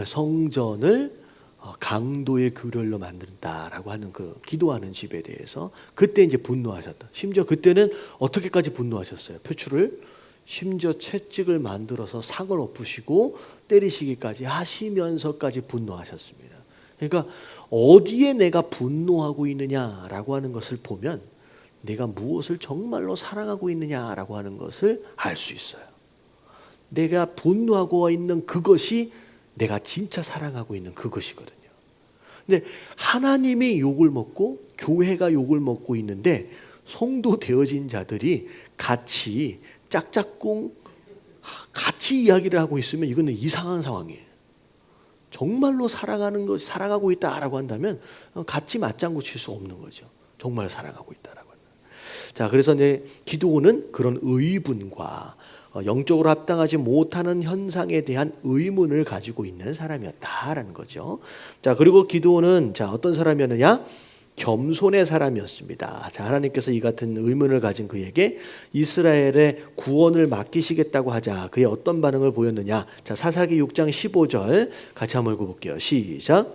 성전을 강도의 규례로 만든다라고 하는 그 기도하는 집에 대해서 그때 이제 분노하셨다. 심지어 그때는 어떻게까지 분노하셨어요? 표출을 심지어 채찍을 만들어서 상을 엎으시고 때리시기까지 하시면서까지 분노하셨습니다. 그러니까 어디에 내가 분노하고 있느냐라고 하는 것을 보면 내가 무엇을 정말로 사랑하고 있느냐라고 하는 것을 알 수 있어요. 내가 분노하고 있는 그것이 내가 진짜 사랑하고 있는 그것이거든요. 근데 하나님이 욕을 먹고 교회가 욕을 먹고 있는데 성도 되어진 자들이 같이 짝짝꿍 같이 이야기를 하고 있으면 이거는 이상한 상황이에요. 정말로 사랑하는 것, 사랑하고 있다라고 한다면 같이 맞장구 칠 수 없는 거죠. 정말 사랑하고 있다라고 하는. 자, 그래서 이제 기드온은 그런 의분과 영적으로 합당하지 못하는 현상에 대한 의문을 가지고 있는 사람이었다라는 거죠. 자, 그리고 기드온은 어떤 사람이었느냐? 겸손의 사람이었습니다. 자, 하나님께서 이 같은 의문을 가진 그에게 이스라엘의 구원을 맡기시겠다고 하자 그의 어떤 반응을 보였느냐? 자, 사사기 6장 15절 같이 한번 읽어볼게요. 시작.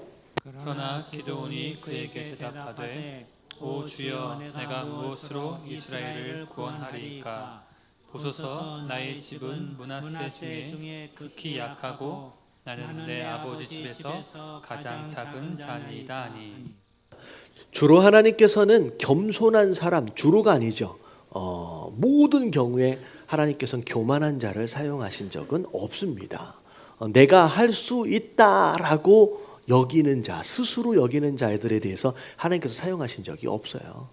그러나 기드온이 그에게 대답하되 오 주여 내가 무엇으로 이스라엘을 구원하리이까? 보소서 나의 집은 므낫세 중에 극히 약하고 나는 내 아버지 집에서 가장 작은 자니이다 하니. 주로 하나님께서는 겸손한 사람, 주로가 아니죠. 모든 경우에 하나님께서는 교만한 자를 사용하신 적은 없습니다. 내가 할 수 있다라고 여기는 자, 스스로 여기는 자들에 대해서 하나님께서 사용하신 적이 없어요.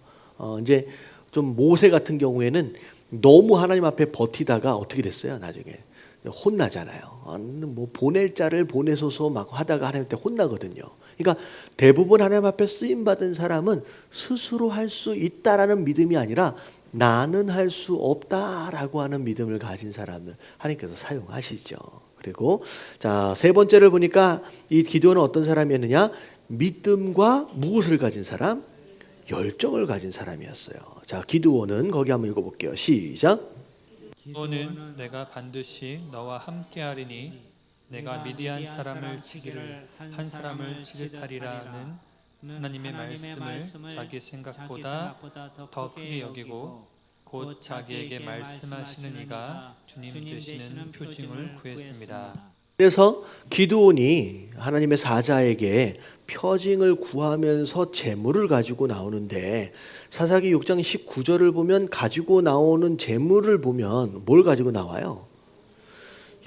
이제 좀 모세 같은 경우에는 너무 하나님 앞에 버티다가 어떻게 됐어요? 나중에 혼나잖아요. 뭐 보낼 자를 보내소서 막 하다가 하나님한테 혼나거든요. 그러니까 대부분 하나님 앞에 쓰임 받은 사람은 스스로 할 수 있다라는 믿음이 아니라 나는 할 수 없다라고 하는 믿음을 가진 사람을 하나님께서 사용하시죠. 그리고 자, 세 번째를 보니까 이 기드온은 어떤 사람이었느냐? 믿음과 무엇을 가진 사람? 열정을 가진 사람이었어요. 자, 기드온은 거기 한번 읽어볼게요. 시작. 기드온은 내가 반드시 너와 함께하리니 내가 미디안 사람을 치기를 한 사람을 치듯하리라는 하나님의 말씀을 자기 생각보다 더 크게 여기고 곧 자기에게 말씀하시는 이가 주님 되시는 표징을 구했습니다. 그래서 기드온이 하나님의 사자에게 표징을 구하면서 재물을 가지고 나오는데 사사기 6장 19절을 보면 가지고 나오는 재물을 보면 뭘 가지고 나와요?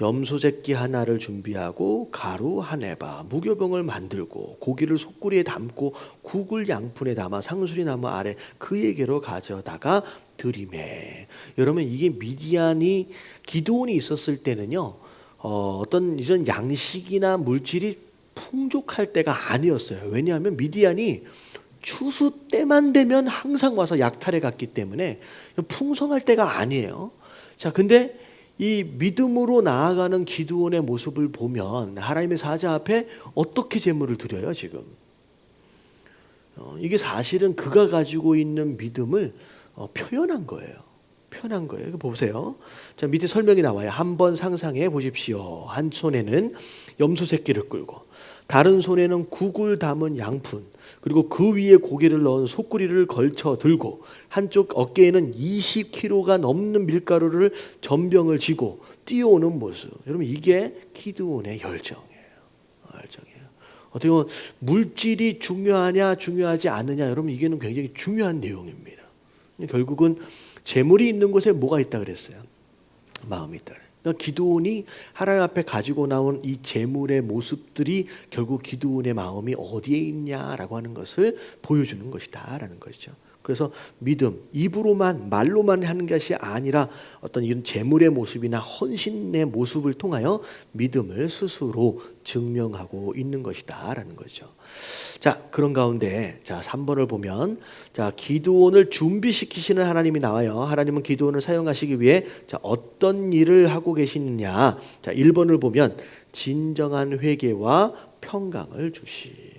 염소새끼 하나를 준비하고 가루 한 에바, 무교병을 만들고 고기를 솥구리에 담고 국을 양푼에 담아 상수리 나무 아래 그에게로 가져다가 드리매. 여러분 이게 미디안이 기드온이 있었을 때는요. 어떤 이런 양식이나 물질이 풍족할 때가 아니었어요. 왜냐하면 미디안이 추수 때만 되면 항상 와서 약탈해 갔기 때문에 풍성할 때가 아니에요. 자, 근데 이 믿음으로 나아가는 기드온의 모습을 보면 하나님의 사자 앞에 어떻게 제물을 드려요, 지금? 이게 사실은 그가 가지고 있는 믿음을 표현한 거예요. 표현한 거예요. 이거 보세요. 자, 밑에 설명이 나와요. 한번 상상해 보십시오. 한 손에는 염소 새끼를 끌고 다른 손에는 국을 담은 양푼, 그리고 그 위에 고기를 넣은 소쿠리를 걸쳐 들고 한쪽 어깨에는 20kg가 넘는 밀가루를 전병을 지고 뛰어오는 모습. 여러분, 이게 기드온의 열정이에요. 열정이에요. 어떻게 보면 물질이 중요하냐 중요하지 않느냐, 여러분, 이게는 굉장히 중요한 내용입니다. 결국은 재물이 있는 곳에 뭐가 있다 그랬어요? 마음이 있다. 그러니까 기드온이 하나님 앞에 가지고 나온 이 재물의 모습들이 결국 기드온의 마음이 어디에 있냐라고 하는 것을 보여주는 것이다라는 것이죠. 그래서 믿음, 입으로만 말로만 하는 것이 아니라 어떤 이런 재물의 모습이나 헌신의 모습을 통하여 믿음을 스스로 증명하고 있는 것이다라는 거죠. 자, 그런 가운데 자 3번을 보면 자 기드온을 준비시키시는 하나님이 나와요. 하나님은 기드온을 사용하시기 위해 자 어떤 일을 하고 계시느냐. 자 1번을 보면 진정한 회개와 평강을 주시.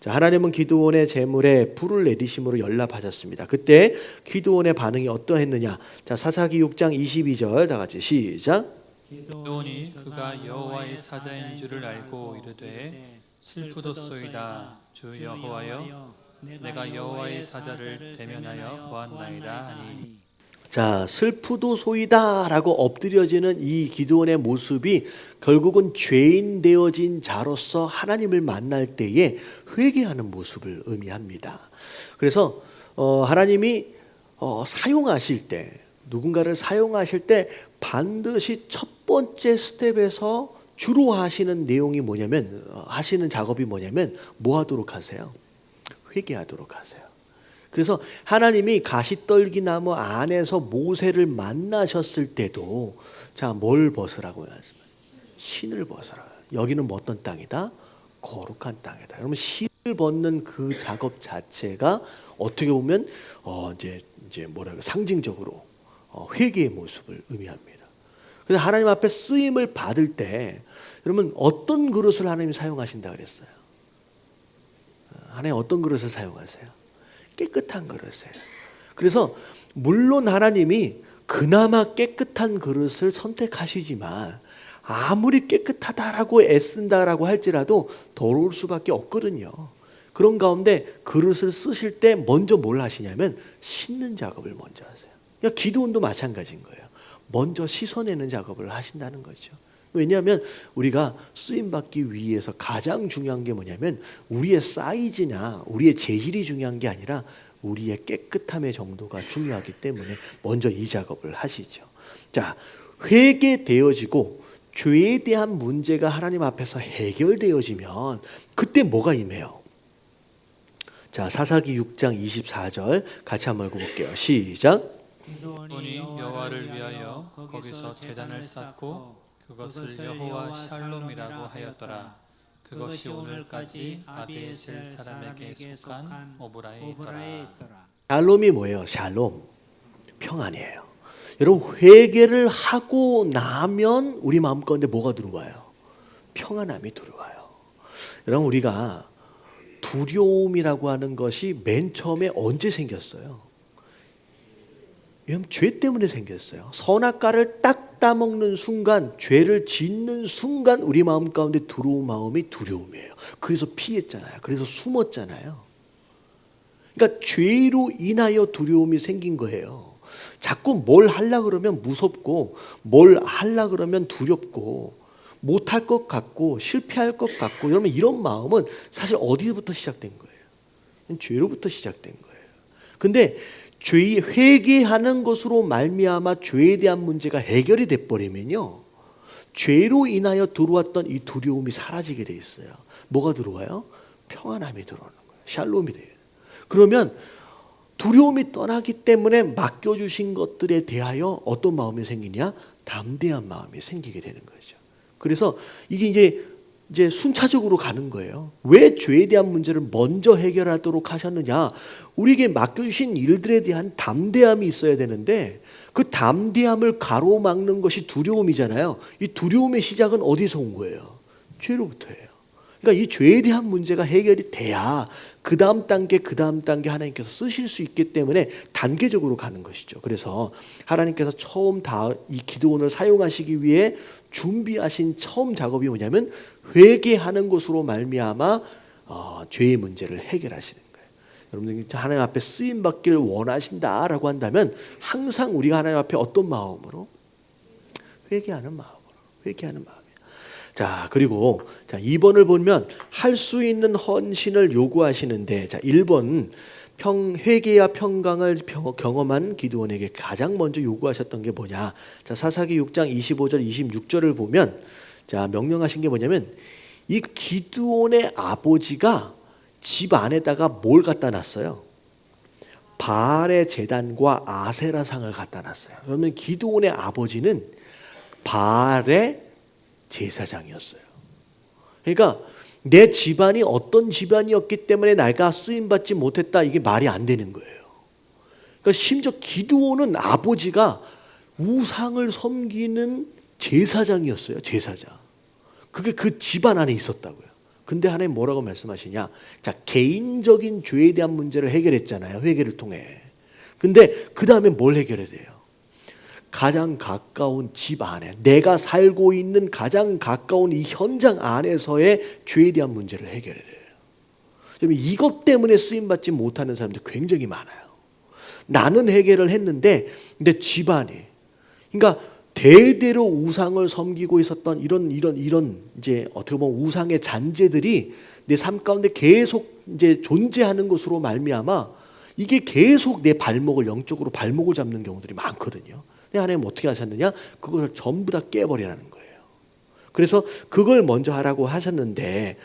자, 하나님은 기드온의 재물에 불을 내리심으로 연락하셨습니다. 그때 기드온의 반응이 어떠했느냐? 자, 사사기 6장 22절 다 같이 시작. 기드온이 그가 여호와의 사자인 줄을 알고 이르되 슬프도소이다. 주 여호와여, 내가 여호와의 사자를 대면하여 보았나이다 하니. 자, 슬프도소이다라고 엎드려지는 이 기드온의 모습이 결국은 죄인 되어진 자로서 하나님을 만날 때에 회개하는 모습을 의미합니다. 그래서 하나님이 사용하실 때, 누군가를 사용하실 때 반드시 첫 번째 스텝에서 주로 하시는 내용이 뭐냐면, 하시는 작업이 뭐냐면 뭐 하도록 하세요? 회개하도록 하세요. 그래서 하나님이 가시떨기 나무 안에서 모세를 만나셨을 때도 자, 뭘 벗으라고 말씀해요? 신을 벗으라. 여기는 뭐 어떤 땅이다? 거룩한 땅이다. 여러분, 신을 벗는 그 작업 자체가 어떻게 보면 이제 뭐랄까 상징적으로 회개의 모습을 의미합니다. 그래서 하나님 앞에 쓰임을 받을 때 여러분 어떤 그릇을 하나님이 사용하신다 그랬어요? 하나님 어떤 그릇을 사용하세요? 깨끗한 그릇이에요. 그래서 물론 하나님이 그나마 깨끗한 그릇을 선택하시지만 아무리 깨끗하다라고 애쓴다라고 할지라도 더러울 수밖에 없거든요. 그런 가운데 그릇을 쓰실 때 먼저 뭘 하시냐면 씻는 작업을 먼저 하세요. 그러니까 기드온도 마찬가지인 거예요. 먼저 씻어내는 작업을 하신다는 거죠. 왜냐하면 우리가 쓰임받기 위해서 가장 중요한 게 뭐냐면 우리의 사이즈나 우리의 재질이 중요한 게 아니라 우리의 깨끗함의 정도가 중요하기 때문에 먼저 이 작업을 하시죠. 자, 회개되어지고 죄에 대한 문제가 하나님 앞에서 해결되어지면 그때 뭐가 임해요? 자, 사사기 6장 24절 같이 한번 읽어볼게요. 시작. 기드온이 여호와를 위하여 거기서 제단을 쌓고 그것을 여호와 샬롬이라고 하였더라. 그것이 오늘까지 아비에셀 사람에게 속한 오브라에 있더라. 샬롬이 뭐예요? 샬롬, 평안이에요. 여러분, 회개를 하고 나면 우리 마음 가운데 뭐가 들어와요? 평안함이 들어와요. 여러분, 우리가 두려움이라고 하는 것이 맨 처음에 언제 생겼어요? 죄 때문에 생겼어요. 선악과를 딱 따먹는 순간, 죄를 짓는 순간 우리 마음 가운데 들어온 마음이 두려움이에요. 그래서 피했잖아요. 그래서 숨었잖아요. 그러니까 죄로 인하여 두려움이 생긴 거예요. 자꾸 뭘 하려고 그러면 무섭고, 뭘 하려고 그러면 두렵고, 못할 것 같고, 실패할 것 같고, 그러면 이런 마음은 사실 어디부터 시작된 거예요? 죄로부터 시작된 거예요. 근데 회개하는 것으로 말미암아 죄에 대한 문제가 해결이 돼 버리면요, 죄로 인하여 들어왔던 이 두려움이 사라지게 돼 있어요. 뭐가 들어와요? 평안함이 들어오는 거예요. 샬롬이 돼요. 그러면 두려움이 떠나기 때문에 맡겨주신 것들에 대하여 어떤 마음이 생기냐? 담대한 마음이 생기게 되는 거죠. 그래서 이게 이제 이제 순차적으로 가는 거예요. 왜 죄에 대한 문제를 먼저 해결하도록 하셨느냐? 우리에게 맡겨주신 일들에 대한 담대함이 있어야 되는데 그 담대함을 가로막는 것이 두려움이잖아요. 이 두려움의 시작은 어디서 온 거예요? 죄로부터예요. 그러니까 이 죄에 대한 문제가 해결이 돼야 그 다음 단계 하나님께서 쓰실 수 있기 때문에 단계적으로 가는 것이죠. 그래서 하나님께서 처음 이 기드온을 사용하시기 위해 준비하신 처음 작업이 뭐냐면 회개하는 것으로 말미암아 죄의 문제를 해결하시는 거예요. 여러분들 하나님 앞에 쓰임 받기를 원하신다라고 한다면 항상 우리가 하나님 앞에 어떤 마음으로? 회개하는 마음이에요. 자, 그리고 2번을 보면 할 수 있는 헌신을 요구하시는데, 1번 회개와 평강을 경험한 기드온에게 가장 먼저 요구하셨던 게 뭐냐? 사사기 6장 25절 26절을 보면 명령하신 게 뭐냐면 이 기드온의 아버지가 집 안에다가 뭘 갖다 놨어요? 바알의 제단과 아세라상을 갖다 놨어요. 그러면 기드온의 아버지는 바알의 제사장이었어요. 그러니까 내 집안이 어떤 집안이었기 때문에 내가 쓰임받지 못했다, 이게 말이 안 되는 거예요. 그러니까 심지어 기드온은 아버지가 우상을 섬기는 제사장이었어요. 제사장. 그게 그 집안 안에 있었다고요. 근데 하나님 뭐라고 말씀하시냐? 개인적인 죄에 대한 문제를 해결했잖아요. 회개를 통해. 근데 그 다음에 뭘 해결해야 돼요? 가장 가까운 집 안에, 내가 살고 있는 가장 가까운 이 현장 안에서의 죄에 대한 문제를 해결해야 돼요. 이것 때문에 쓰임받지 못하는 사람들 굉장히 많아요. 나는 해결을 했는데 근데 집안이, 그러니까 대대로 우상을 섬기고 있었던 이런 이제 어떻게 보면 우상의 잔재들이 내 삶 가운데 계속 이제 존재하는 것으로 말미암아 이게 계속 내 발목을, 영적으로 발목을 잡는 경우들이 많거든요. 하나님 어떻게 하셨느냐? 그걸 전부 다 깨버리라는 거예요. 그래서 그걸 먼저 하라고 하셨는데,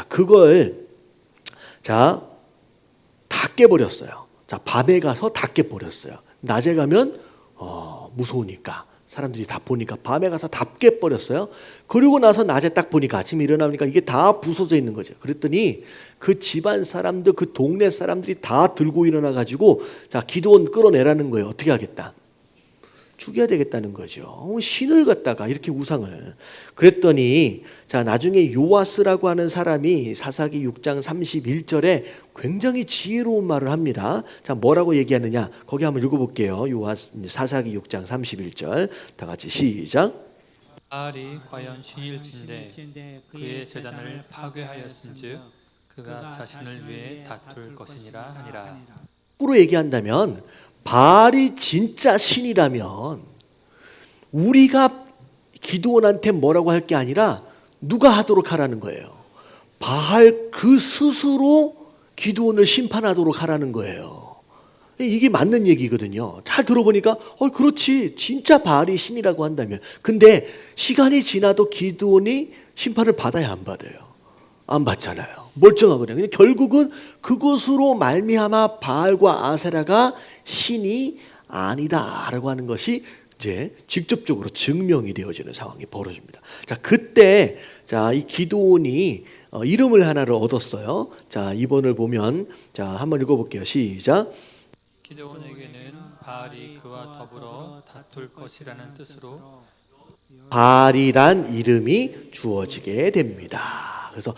그걸 다 깨버렸어요. 밤에 가서 다 깨버렸어요. 낮에 가면 무서우니까 사람들이 다 보니까 밤에 가서 다 깨버렸어요. 그리고 나서 낮에 딱 보니까 아침에 일어나니까 이게 다 부서져 있는 거죠. 그랬더니 그 집안 사람들, 그 동네 사람들이 다 들고 일어나 가지고 기드온 끌어내라는 거예요. 어떻게 하겠다? 죽여야 되겠다는 거죠. 신을 갖다가 이렇게 우상을. 그랬더니 나중에 요아스라고 하는 사람이 사사기 6장 31절에 굉장히 지혜로운 말을 합니다. 뭐라고 얘기하느냐? 거기 한번 읽어볼게요. 사사기 6장 31절 다 같이 시작. 바알이 과연 신일진데 그의 제단을 파괴하였은즉 그가 자신을 위해 다툴 것이니라 하니라. 거꾸로 얘기한다면 바알이 진짜 신이라면 우리가 기드온한테 뭐라고 할 게 아니라 누가 하도록 하라는 거예요. 바알 그 스스로 기드온을 심판하도록 하라는 거예요. 이게 맞는 얘기거든요. 잘 들어보니까 그렇지, 진짜 바알이 신이라고 한다면. 근데 시간이 지나도 기드온이 심판을 받아야 안 받아요? 안 받잖아요. 멀쩡하거든요. 그냥 결국은 그것으로 말미암아 바알과 아세라가 신이 아니다라고 하는 것이 이제 직접적으로 증명이 되어지는 상황이 벌어집니다. 그때 이 기드온이 이름을 하나를 얻었어요. 2번을 보면 한번 읽어볼게요. 시작. 기드온에게는 바알이 그와 더불어 다툴 것이라는 뜻으로 바알이란 이름이 주어지게 됩니다. 그래서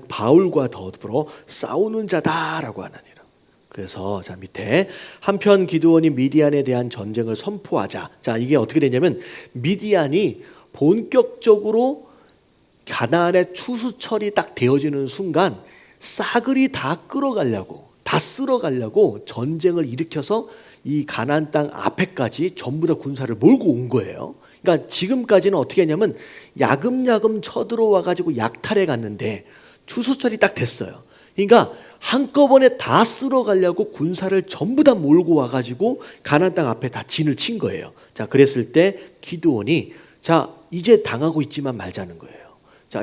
바울과 더불어 싸우는 자다라고 하는 이름. 그래서 밑에 한편 기드온이 미디안에 대한 전쟁을 선포하자. 이게 어떻게 되냐면 미디안이 본격적으로 가나안의 추수철이 딱 되어지는 순간 싸그리 다 쓸어가려고 전쟁을 일으켜서 이 가나안 땅 앞에까지 전부 다 군사를 몰고 온 거예요. 그러니까 지금까지는 어떻게 했냐면 야금야금 쳐들어와 가지고 약탈해 갔는데 추수철이 딱 됐어요. 그러니까 한꺼번에 다 쓸어가려고 군사를 전부 다 몰고 와 가지고 가나안 땅 앞에 다 진을 친 거예요. 그랬을 때 기드온이 이제 당하고 있지만 말자는 거예요.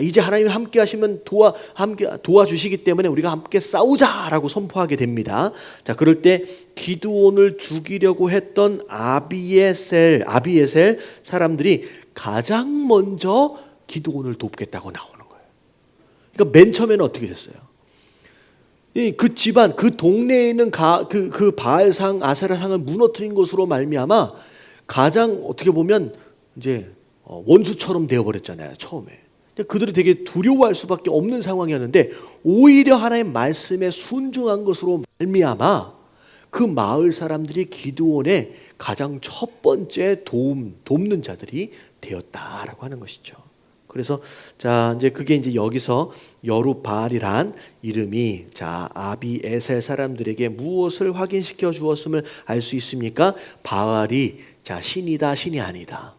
이제 하나님이 함께 하시면 함께 도와주시기 때문에 우리가 함께 싸우자라고 선포하게 됩니다. 그럴 때 기드온을 죽이려고 했던 아비에셀 사람들이 가장 먼저 기드온을 돕겠다고 나오는 거예요. 그러니까 맨 처음에는 어떻게 됐어요? 그 집안, 그 동네에 있는 그 바알상, 아세라상을 무너뜨린 것으로 말미암아 가장 어떻게 보면 이제 원수처럼 되어버렸잖아요, 처음에. 그들이 되게 두려워할 수밖에 없는 상황이었는데 오히려 하나님의 말씀에 순종한 것으로 말미암아 그 마을 사람들이 기드온의 가장 첫 번째 돕는 자들이 되었다라고 하는 것이죠. 그래서 자 이제 그게 이제 여기서 여룻바알이란 이름이 자 아비에셀 사람들에게 무엇을 확인시켜 주었음을 알 수 있습니까? 바알이 자 신이다 신이 아니다.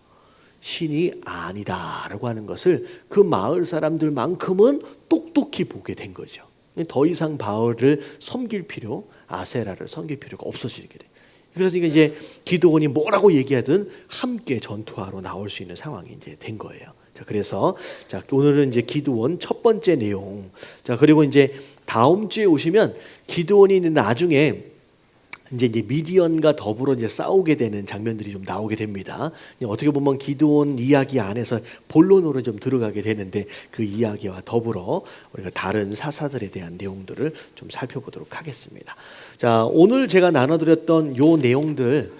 신이 아니다라고 하는 것을 그 마을 사람들만큼은 똑똑히 보게 된 거죠. 더 이상 바알을 섬길 필요, 아세라를 섬길 필요가 없어지게 돼. 그래서 이제 기드온이 뭐라고 얘기하든 함께 전투하러 나올 수 있는 상황이 이제 된 거예요. 자, 그래서 자, 오늘은 이제 기드온 첫 번째 내용. 자, 그리고 이제 다음 주에 오시면 기드온이 나중에 이제 미디언과 더불어 이제 싸우게 되는 장면들이 좀 나오게 됩니다. 어떻게 보면 기드온 이야기 안에서 본론으로 좀 들어가게 되는데 그 이야기와 더불어 우리가 다른 사사들에 대한 내용들을 좀 살펴보도록 하겠습니다. 자, 오늘 제가 나눠드렸던 요 내용들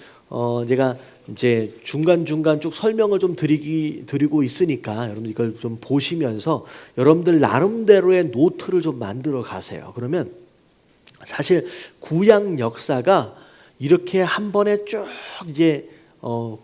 제가 이제 중간중간 쭉 설명을 좀 드리고 있으니까 여러분 이걸 좀 보시면서 여러분들 나름대로의 노트를 좀 만들어 가세요. 그러면 사실 구약 역사가 이렇게 한 번에 쭉 이제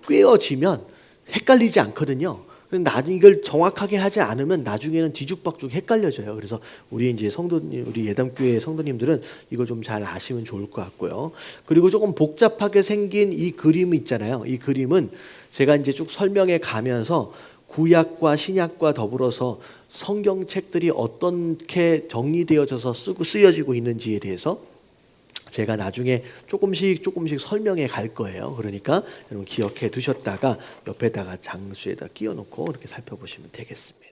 꿰어지면 헷갈리지 않거든요. 나중에 이걸 정확하게 하지 않으면 나중에는 뒤죽박죽 헷갈려져요. 그래서 우리 이제 우리 예담교회 성도님들은 이걸 좀 잘 아시면 좋을 것 같고요. 그리고 조금 복잡하게 생긴 이 그림 있잖아요. 이 그림은 제가 이제 쭉 설명해 가면서 구약과 신약과 더불어서 성경책들이 어떻게 정리되어져서 쓰여지고 있는지에 대해서 제가 나중에 조금씩 설명해 갈 거예요. 그러니까 여러분 기억해 두셨다가 옆에다가 장수에다 끼워놓고 이렇게 살펴보시면 되겠습니다.